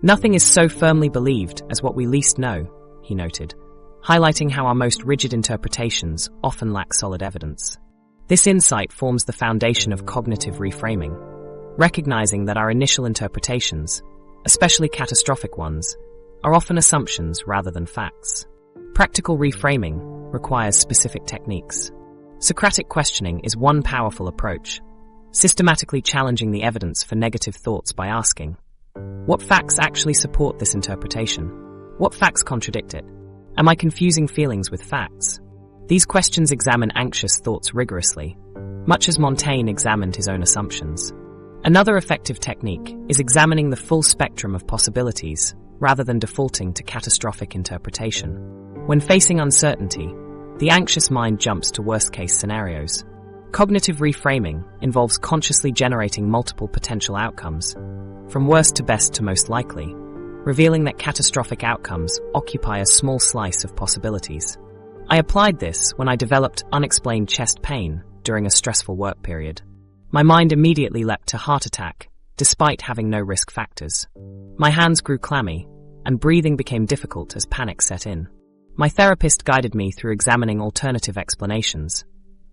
Nothing is so firmly believed as what we least know, he noted, highlighting how our most rigid interpretations often lack solid evidence. This insight forms the foundation of cognitive reframing, recognizing that our initial interpretations, especially catastrophic ones, are often assumptions rather than facts. Practical reframing requires specific techniques. Socratic questioning is one powerful approach, systematically challenging the evidence for negative thoughts by asking, what facts actually support this interpretation? What facts contradict it? Am I confusing feelings with facts? These questions examine anxious thoughts rigorously, much as Montaigne examined his own assumptions. Another effective technique is examining the full spectrum of possibilities rather than defaulting to catastrophic interpretation. When facing uncertainty, the anxious mind jumps to worst-case scenarios. Cognitive reframing involves consciously generating multiple potential outcomes, from worst to best to most likely, revealing that catastrophic outcomes occupy a small slice of possibilities. I applied this when I developed unexplained chest pain during a stressful work period. My mind immediately leapt to heart attack, despite having no risk factors. My hands grew clammy, and breathing became difficult as panic set in. My therapist guided me through examining alternative explanations.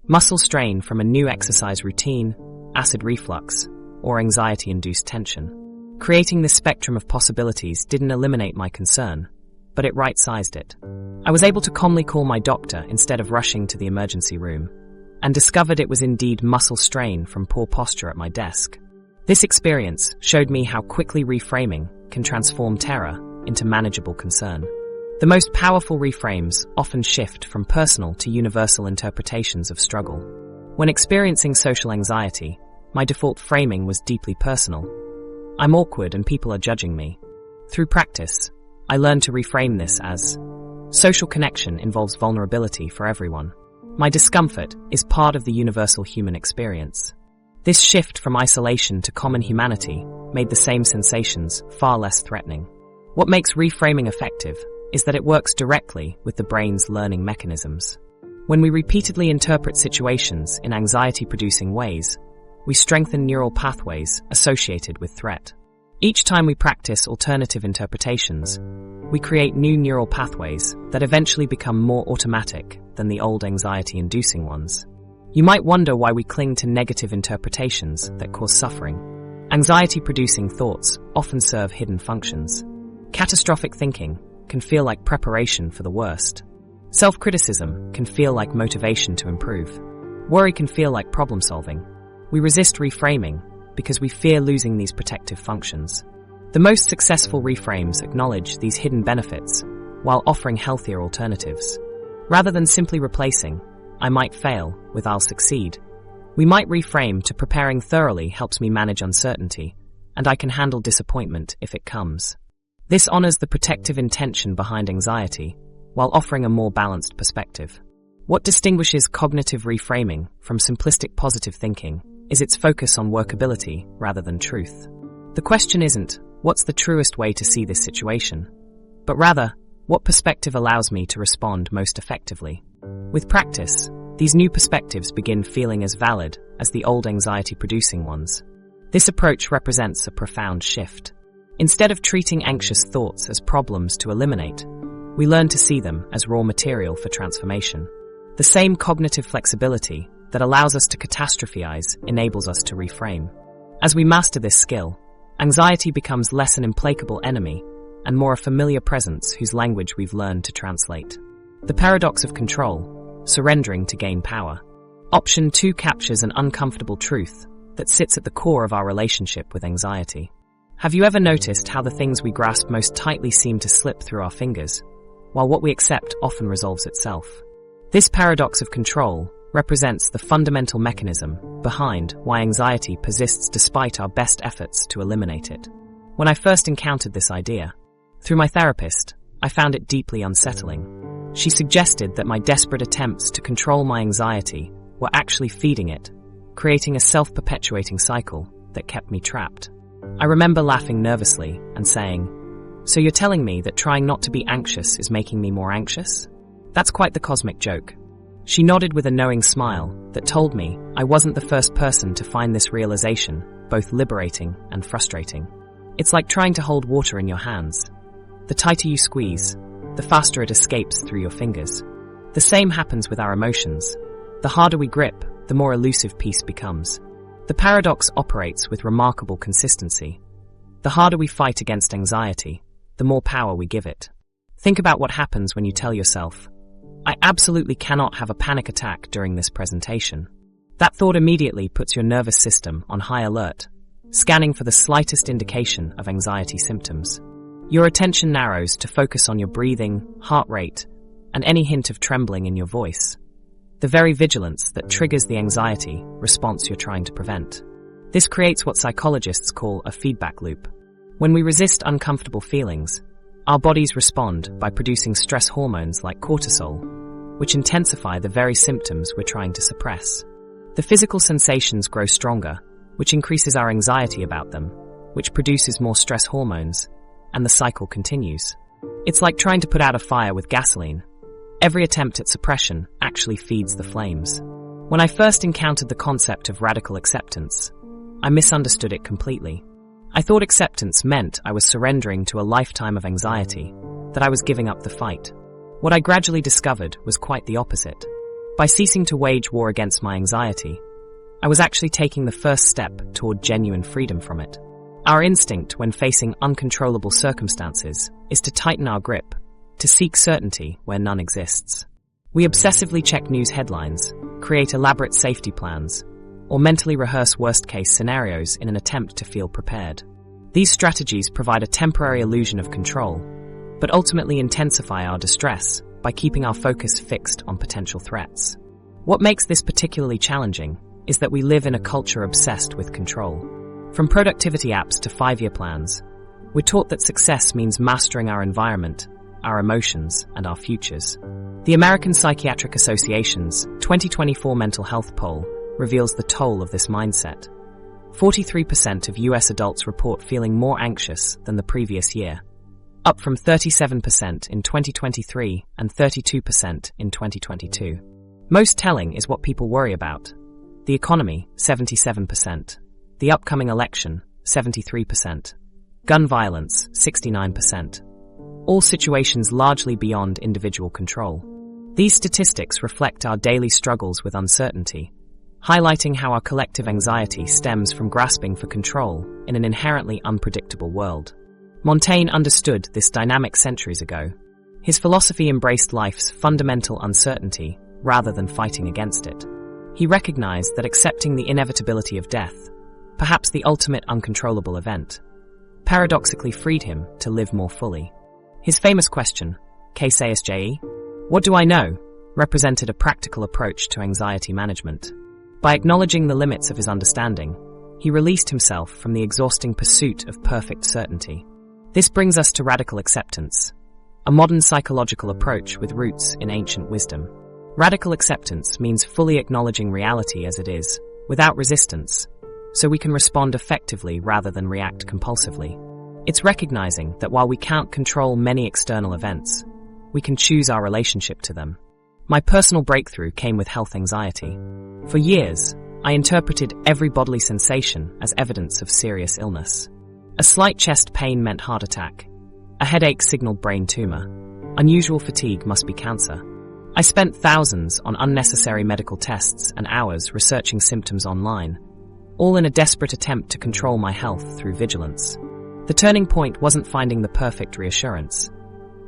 Muscle strain from a new exercise routine, acid reflux, or anxiety-induced tension. Creating this spectrum of possibilities didn't eliminate my concern, but it right-sized it. I was able to calmly call my doctor instead of rushing to the emergency room, and discovered it was indeed muscle strain from poor posture at my desk. This experience showed me how quickly reframing can transform terror into manageable concern. The most powerful reframes often shift from personal to universal interpretations of struggle. When experiencing social anxiety, my default framing was deeply personal. I'm awkward and people are judging me. Through practice, I learned to reframe this as, social connection involves vulnerability for everyone. My discomfort is part of the universal human experience. This shift from isolation to common humanity made the same sensations far less threatening. What makes reframing effective is that it works directly with the brain's learning mechanisms. When we repeatedly interpret situations in anxiety-producing ways, we strengthen neural pathways associated with threat. Each time we practice alternative interpretations, we create new neural pathways that eventually become more automatic than the old anxiety-inducing ones. You might wonder why we cling to negative interpretations that cause suffering. Anxiety-producing thoughts often serve hidden functions. Catastrophic thinking can feel like preparation for the worst. Self-criticism can feel like motivation to improve. Worry can feel like problem-solving. We resist reframing because we fear losing these protective functions. The most successful reframes acknowledge these hidden benefits while offering healthier alternatives. Rather than simply replacing, I might fail with I'll succeed, we might reframe to preparing thoroughly helps me manage uncertainty, and I can handle disappointment if it comes. This honors the protective intention behind anxiety, while offering a more balanced perspective. What distinguishes cognitive reframing from simplistic positive thinking is its focus on workability rather than truth. The question isn't, what's the truest way to see this situation? But rather, what perspective allows me to respond most effectively? With practice, these new perspectives begin feeling as valid as the old anxiety-producing ones. This approach represents a profound shift. Instead of treating anxious thoughts as problems to eliminate, we learn to see them as raw material for transformation. The same cognitive flexibility that allows us to catastrophize enables us to reframe. As we master this skill, anxiety becomes less an implacable enemy and more a familiar presence whose language we've learned to translate. The paradox of control, surrendering to gain power. Option 2 captures an uncomfortable truth that sits at the core of our relationship with anxiety. Have you ever noticed how the things we grasp most tightly seem to slip through our fingers, while what we accept often resolves itself? This paradox of control represents the fundamental mechanism behind why anxiety persists despite our best efforts to eliminate it. When I first encountered this idea, through my therapist, I found it deeply unsettling. She suggested that my desperate attempts to control my anxiety were actually feeding it, creating a self-perpetuating cycle that kept me trapped. I remember laughing nervously and saying, "So you're telling me that trying not to be anxious is making me more anxious? That's quite the cosmic joke." She nodded with a knowing smile that told me I wasn't the first person to find this realization both liberating and frustrating. It's like trying to hold water in your hands. The tighter you squeeze, the faster it escapes through your fingers. The same happens with our emotions. The harder we grip, the more elusive peace becomes. The paradox operates with remarkable consistency. The harder we fight against anxiety, the more power we give it. Think about what happens when you tell yourself, "I absolutely cannot have a panic attack during this presentation." That thought immediately puts your nervous system on high alert, scanning for the slightest indication of anxiety symptoms. Your attention narrows to focus on your breathing, heart rate, and any hint of trembling in your voice. The very vigilance that triggers the anxiety response you're trying to prevent. This creates what psychologists call a feedback loop. When we resist uncomfortable feelings, our bodies respond by producing stress hormones like cortisol, which intensify the very symptoms we're trying to suppress. The physical sensations grow stronger, which increases our anxiety about them, which produces more stress hormones, and the cycle continues. It's like trying to put out a fire with gasoline. Every attempt at suppression actually feeds the flames. When I first encountered the concept of radical acceptance, I misunderstood it completely. I thought acceptance meant I was surrendering to a lifetime of anxiety, that I was giving up the fight. What I gradually discovered was quite the opposite. By ceasing to wage war against my anxiety, I was actually taking the first step toward genuine freedom from it. Our instinct when facing uncontrollable circumstances is to tighten our grip, to seek certainty where none exists. We obsessively check news headlines, create elaborate safety plans, or mentally rehearse worst-case scenarios in an attempt to feel prepared. These strategies provide a temporary illusion of control, but ultimately intensify our distress by keeping our focus fixed on potential threats. What makes this particularly challenging is that we live in a culture obsessed with control. From productivity apps to 5-year plans, we're taught that success means mastering our environment, our emotions, and our futures. The American Psychiatric Association's 2024 mental health poll reveals the toll of this mindset. 43% of US adults report feeling more anxious than the previous year, up from 37% in 2023 and 32% in 2022. Most telling is what people worry about. The economy, 77%. The upcoming election, 73%. Gun violence, 69%. All situations largely beyond individual control. These statistics reflect our daily struggles with uncertainty, highlighting how our collective anxiety stems from grasping for control in an inherently unpredictable world. Montaigne understood this dynamic centuries ago. His philosophy embraced life's fundamental uncertainty rather than fighting against it. He recognized that accepting the inevitability of death, perhaps the ultimate uncontrollable event, paradoxically freed him to live more fully. His famous question, "Que sais-je? What do I know?" represented a practical approach to anxiety management. By acknowledging the limits of his understanding, he released himself from the exhausting pursuit of perfect certainty. This brings us to radical acceptance, a modern psychological approach with roots in ancient wisdom. Radical acceptance means fully acknowledging reality as it is, without resistance, so we can respond effectively rather than react compulsively. It's recognizing that while we can't control many external events, we can choose our relationship to them. My personal breakthrough came with health anxiety. For years, I interpreted every bodily sensation as evidence of serious illness. A slight chest pain meant heart attack. A headache signaled brain tumor. Unusual fatigue must be cancer. I spent thousands on unnecessary medical tests and hours researching symptoms online, all in a desperate attempt to control my health through vigilance. The turning point wasn't finding the perfect reassurance.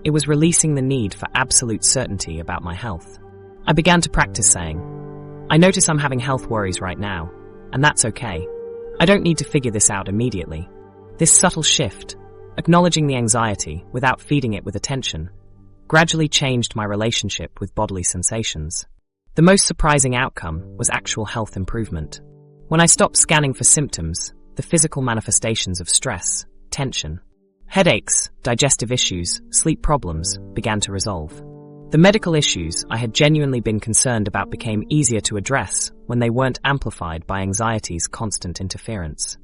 It was releasing the need for absolute certainty about my health. I began to practice saying, I notice I'm having health worries right now, and that's okay. I don't need to figure this out immediately. This subtle shift, acknowledging the anxiety without feeding it with attention, gradually changed my relationship with bodily sensations. The most surprising outcome was actual health improvement. When I stopped scanning for symptoms, the physical manifestations of stress, tension, headaches, digestive issues, sleep problems began to resolve. The medical issues I had genuinely been concerned about became easier to address when they weren't amplified by anxiety's constant interference.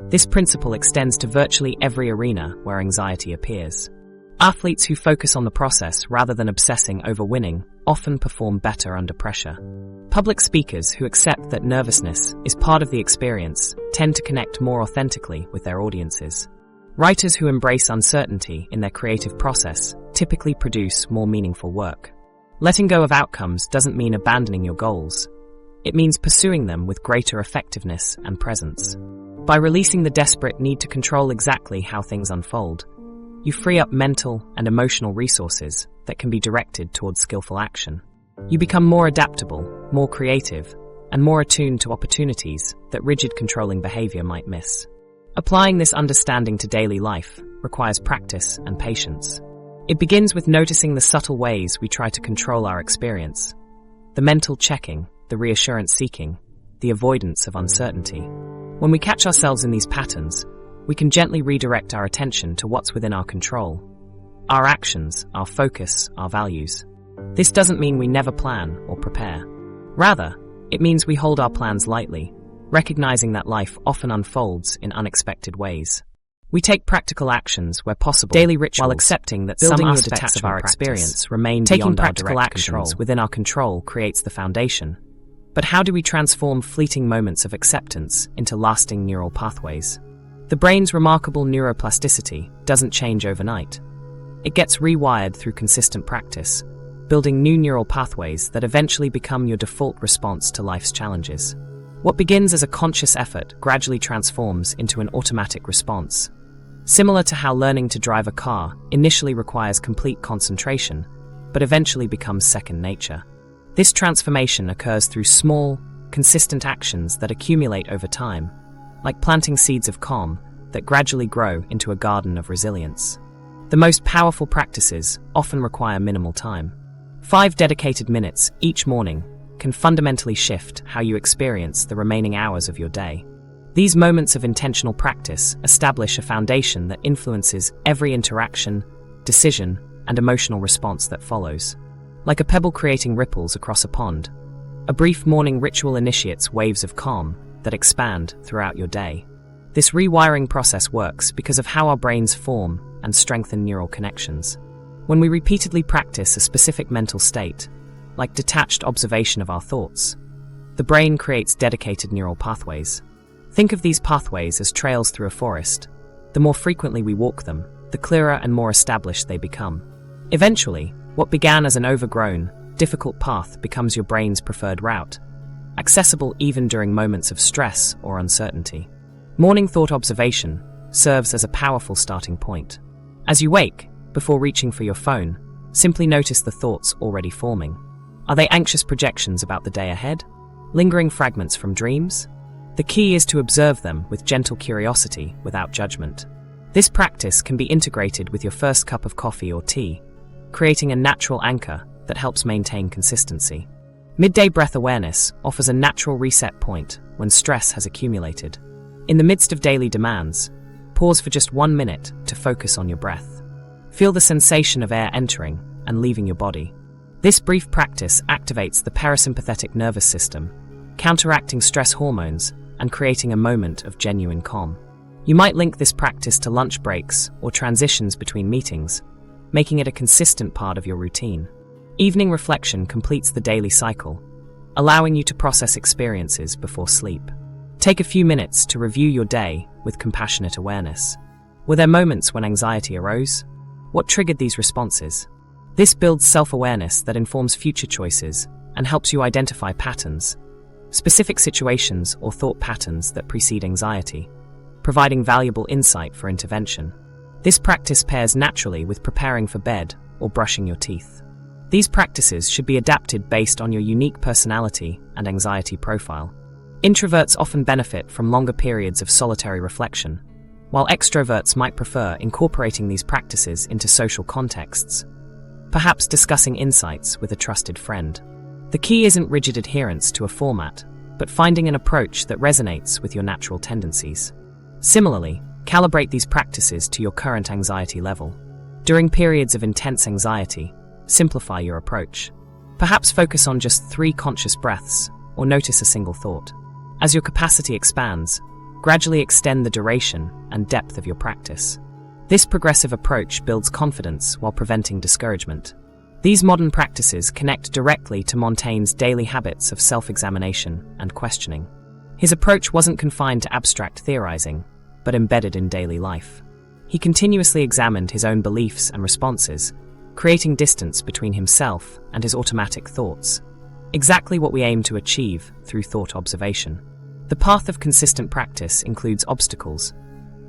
This principle extends to virtually every arena where anxiety appears. Athletes who focus on the process rather than obsessing over winning often perform better under pressure. Public speakers who accept that nervousness is part of the experience tend to connect more authentically with their audiences. Writers who embrace uncertainty in their creative process typically produce more meaningful work. Letting go of outcomes doesn't mean abandoning your goals. It means pursuing them with greater effectiveness and presence. By releasing the desperate need to control exactly how things unfold, you free up mental and emotional resources that can be directed towards skillful action. You become more adaptable, more creative, and more attuned to opportunities that rigid controlling behavior might miss. Applying this understanding to daily life requires practice and patience. It begins with noticing the subtle ways we try to control our experience. The mental checking, the reassurance seeking, the avoidance of uncertainty. When we catch ourselves in these patterns, we can gently redirect our attention to what's within our control. Our actions, our focus, our values. This doesn't mean we never plan or prepare. Rather, it means we hold our plans lightly, recognizing that life often unfolds in unexpected ways. We take practical actions where possible, daily rituals, while accepting that some aspects of our experience remain beyond our direct control. Within our control creates the foundation. But how do we transform fleeting moments of acceptance into lasting neural pathways? The brain's remarkable neuroplasticity doesn't change overnight. It gets rewired through consistent practice, building new neural pathways that eventually become your default response to life's challenges. What begins as a conscious effort gradually transforms into an automatic response. Similar to how learning to drive a car initially requires complete concentration, but eventually becomes second nature. This transformation occurs through small, consistent actions that accumulate over time, like planting seeds of calm that gradually grow into a garden of resilience. The most powerful practices often require minimal time. 5 dedicated minutes each morning can fundamentally shift how you experience the remaining hours of your day. These moments of intentional practice establish a foundation that influences every interaction, decision, and emotional response that follows. Like a pebble creating ripples across a pond, a brief morning ritual initiates waves of calm that expand throughout your day. This rewiring process works because of how our brains form and strengthen neural connections. When we repeatedly practice a specific mental state, like detached observation of our thoughts, the brain creates dedicated neural pathways. Think of these pathways as trails through a forest. The more frequently we walk them, the clearer and more established they become. Eventually, what began as an overgrown, difficult path becomes your brain's preferred route, accessible even during moments of stress or uncertainty. Morning thought observation serves as a powerful starting point. As you wake, before reaching for your phone, simply notice the thoughts already forming. Are they anxious projections about the day ahead? Lingering fragments from dreams? The key is to observe them with gentle curiosity without judgment. This practice can be integrated with your first cup of coffee or tea, creating a natural anchor that helps maintain consistency. Midday breath awareness offers a natural reset point when stress has accumulated. In the midst of daily demands, pause for just 1 minute to focus on your breath. Feel the sensation of air entering and leaving your body. This brief practice activates the parasympathetic nervous system, counteracting stress hormones and creating a moment of genuine calm. You might link this practice to lunch breaks or transitions between meetings, making it a consistent part of your routine. Evening reflection completes the daily cycle, allowing you to process experiences before sleep. Take a few minutes to review your day with compassionate awareness. Were there moments when anxiety arose? What triggered these responses? This builds self-awareness that informs future choices and helps you identify patterns, specific situations or thought patterns that precede anxiety, providing valuable insight for intervention. This practice pairs naturally with preparing for bed or brushing your teeth. These practices should be adapted based on your unique personality and anxiety profile. Introverts often benefit from longer periods of solitary reflection, while extroverts might prefer incorporating these practices into social contexts, perhaps discussing insights with a trusted friend. The key isn't rigid adherence to a format, but finding an approach that resonates with your natural tendencies. Similarly, calibrate these practices to your current anxiety level. During periods of intense anxiety, simplify your approach. Perhaps focus on just 3 conscious breaths or notice a single thought. As your capacity expands, gradually extend the duration and depth of your practice. This progressive approach builds confidence while preventing discouragement. These modern practices connect directly to Montaigne's daily habits of self-examination and questioning. His approach wasn't confined to abstract theorizing, but embedded in daily life. He continuously examined his own beliefs and responses, creating distance between himself and his automatic thoughts. Exactly what we aim to achieve through thought observation. The path of consistent practice includes obstacles,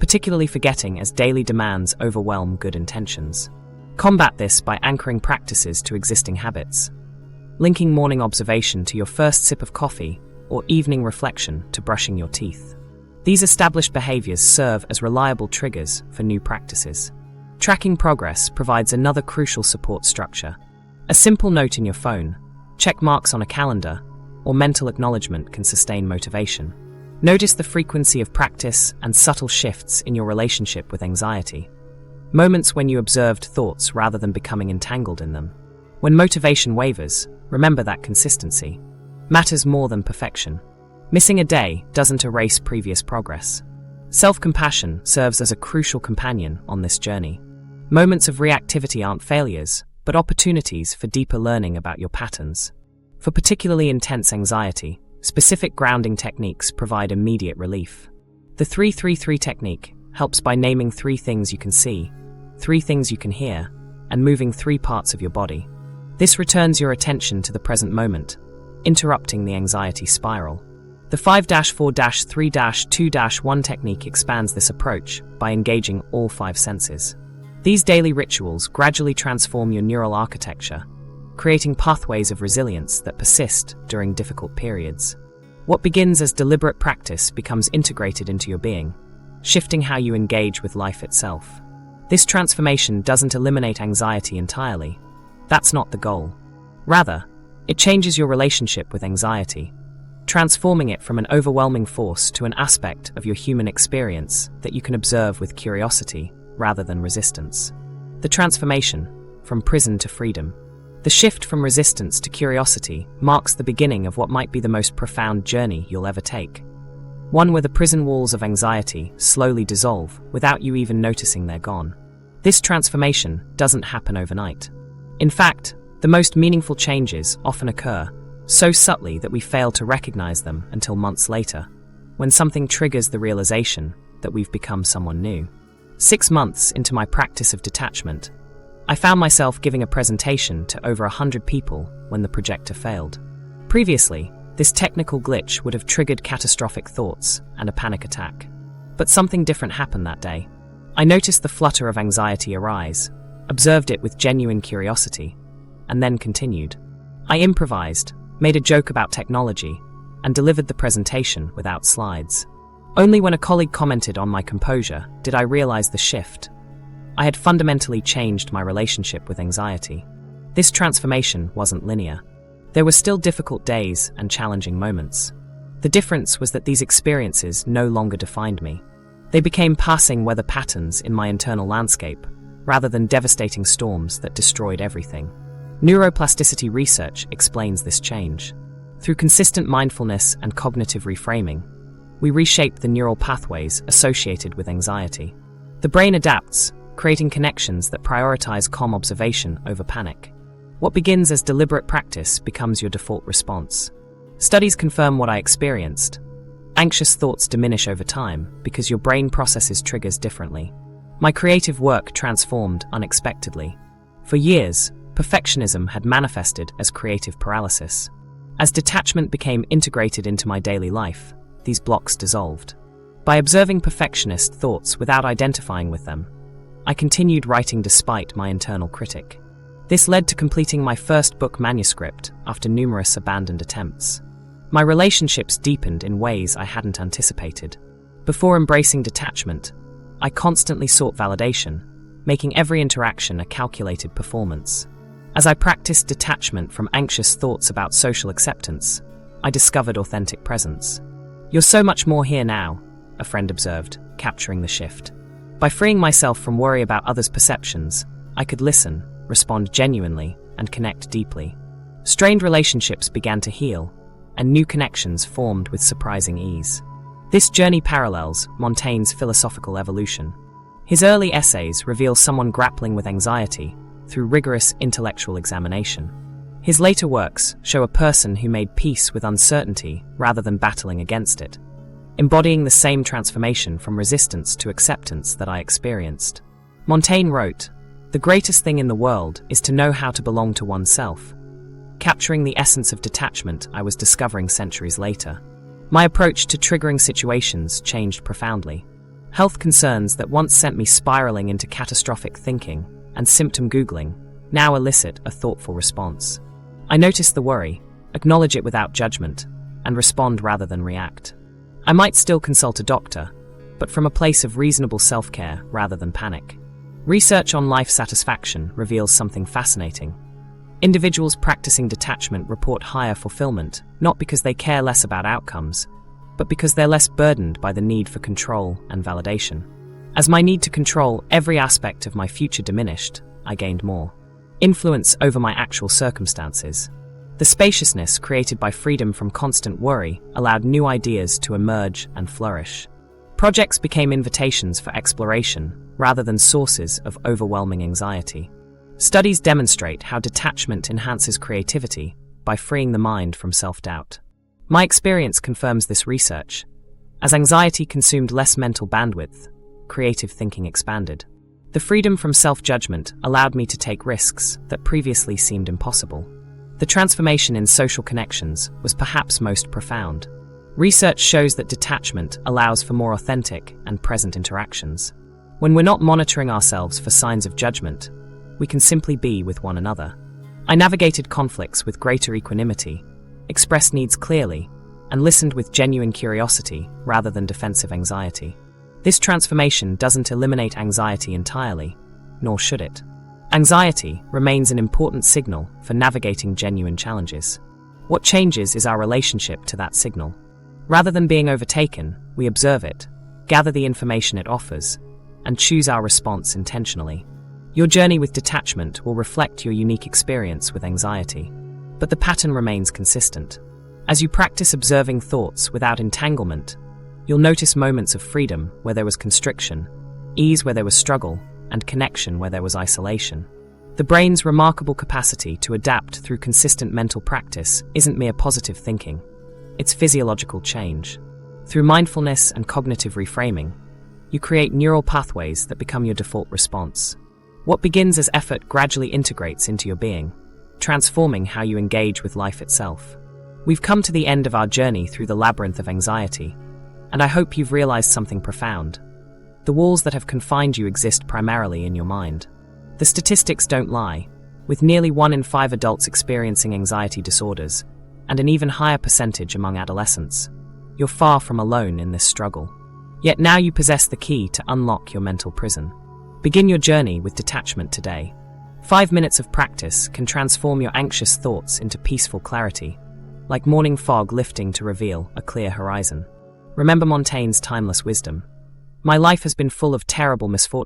particularly forgetting as daily demands overwhelm good intentions. Combat this by anchoring practices to existing habits, linking morning observation to your first sip of coffee or evening reflection to brushing your teeth. These established behaviors serve as reliable triggers for new practices. Tracking progress provides another crucial support structure. A simple note in your phone, check marks on a calendar, or mental acknowledgement can sustain motivation. Notice the frequency of practice and subtle shifts in your relationship with anxiety. Moments when you observed thoughts rather than becoming entangled in them. When motivation wavers, remember that consistency matters more than perfection. Missing a day doesn't erase previous progress. Self-compassion serves as a crucial companion on this journey. Moments of reactivity aren't failures, but opportunities for deeper learning about your patterns. For particularly intense anxiety, specific grounding techniques provide immediate relief. The 3-3-3 technique helps by naming 3 things you can see, 3 things you can hear, and moving 3 parts of your body. This returns your attention to the present moment, interrupting the anxiety spiral. The 5-4-3-2-1 technique expands this approach by engaging all 5 senses. These daily rituals gradually transform your neural architecture, creating pathways of resilience that persist during difficult periods. What begins as deliberate practice becomes integrated into your being, shifting how you engage with life itself. This transformation doesn't eliminate anxiety entirely. That's not the goal. Rather, it changes your relationship with anxiety, transforming it from an overwhelming force to an aspect of your human experience that you can observe with curiosity rather than resistance. The transformation, from prison to freedom. The shift from resistance to curiosity marks the beginning of what might be the most profound journey you'll ever take. One where the prison walls of anxiety slowly dissolve without you even noticing they're gone. This transformation doesn't happen overnight. In fact, the most meaningful changes often occur so subtly that we fail to recognize them until months later, when something triggers the realization that we've become someone new. 6 months into my practice of detachment, I found myself giving a presentation to over 100 people when the projector failed. Previously, this technical glitch would have triggered catastrophic thoughts and a panic attack. But something different happened that day. I noticed the flutter of anxiety arise, observed it with genuine curiosity, and then continued. I improvised, made a joke about technology, and delivered the presentation without slides. Only when a colleague commented on my composure did I realize the shift. I had fundamentally changed my relationship with anxiety. This transformation wasn't linear. There were still difficult days and challenging moments. The difference was that these experiences no longer defined me. They became passing weather patterns in my internal landscape, rather than devastating storms that destroyed everything. Neuroplasticity research explains this change. Through consistent mindfulness and cognitive reframing, we reshape the neural pathways associated with anxiety. The brain adapts, creating connections that prioritize calm observation over panic. What begins as deliberate practice becomes your default response. Studies confirm what I experienced. Anxious thoughts diminish over time because your brain processes triggers differently. My creative work transformed unexpectedly. For years, perfectionism had manifested as creative paralysis. As detachment became integrated into my daily life, these blocks dissolved. By observing perfectionist thoughts without identifying with them, I continued writing despite my internal critic. This led to completing my first book manuscript after numerous abandoned attempts. My relationships deepened in ways I hadn't anticipated. Before embracing detachment, I constantly sought validation, making every interaction a calculated performance. As I practiced detachment from anxious thoughts about social acceptance, I discovered authentic presence. "You're so much more here now," a friend observed, capturing the shift. By freeing myself from worry about others' perceptions, I could listen, respond genuinely, and connect deeply. Strained relationships began to heal, and new connections formed with surprising ease. This journey parallels Montaigne's philosophical evolution. His early essays reveal someone grappling with anxiety through rigorous intellectual examination. His later works show a person who made peace with uncertainty rather than battling against it, embodying the same transformation from resistance to acceptance that I experienced. Montaigne wrote, "The greatest thing in the world is to know how to belong to oneself," capturing the essence of detachment I was discovering centuries later. My approach to triggering situations changed profoundly. Health concerns that once sent me spiraling into catastrophic thinking and symptom Googling now elicit a thoughtful response. I notice the worry, acknowledge it without judgment, and respond rather than react. I might still consult a doctor, but from a place of reasonable self-care rather than panic. Research on life satisfaction reveals something fascinating. Individuals practicing detachment report higher fulfillment, not because they care less about outcomes, but because they're less burdened by the need for control and validation. As my need to control every aspect of my future diminished, I gained more influence over my actual circumstances. The spaciousness created by freedom from constant worry allowed new ideas to emerge and flourish. Projects became invitations for exploration rather than sources of overwhelming anxiety. Studies demonstrate how detachment enhances creativity by freeing the mind from self-doubt. My experience confirms this research. As anxiety consumed less mental bandwidth, creative thinking expanded. The freedom from self-judgment allowed me to take risks that previously seemed impossible. The transformation in social connections was perhaps most profound. Research shows that detachment allows for more authentic and present interactions. When we're not monitoring ourselves for signs of judgment, we can simply be with one another. I navigated conflicts with greater equanimity, expressed needs clearly, and listened with genuine curiosity rather than defensive anxiety. This transformation doesn't eliminate anxiety entirely, nor should it. Anxiety remains an important signal for navigating genuine challenges. What changes is our relationship to that signal. Rather than being overtaken, we observe it, gather the information it offers, and choose our response intentionally. Your journey with detachment will reflect your unique experience with anxiety, but the pattern remains consistent. As you practice observing thoughts without entanglement, you'll notice moments of freedom where there was constriction, ease where there was struggle, and connection where there was isolation. The brain's remarkable capacity to adapt through consistent mental practice isn't mere positive thinking. It's physiological change. Through mindfulness and cognitive reframing, you create neural pathways that become your default response. What begins as effort gradually integrates into your being, transforming how you engage with life itself. We've come to the end of our journey through the labyrinth of anxiety, and I hope you've realized something profound. The walls that have confined you exist primarily in your mind. The statistics don't lie, with nearly 1 in 5 adults experiencing anxiety disorders, and an even higher percentage among adolescents. You're far from alone in this struggle. Yet now you possess the key to unlock your mental prison. Begin your journey with detachment today. 5 minutes of practice can transform your anxious thoughts into peaceful clarity, like morning fog lifting to reveal a clear horizon. Remember Montaigne's timeless wisdom. My life has been full of terrible misfortunes.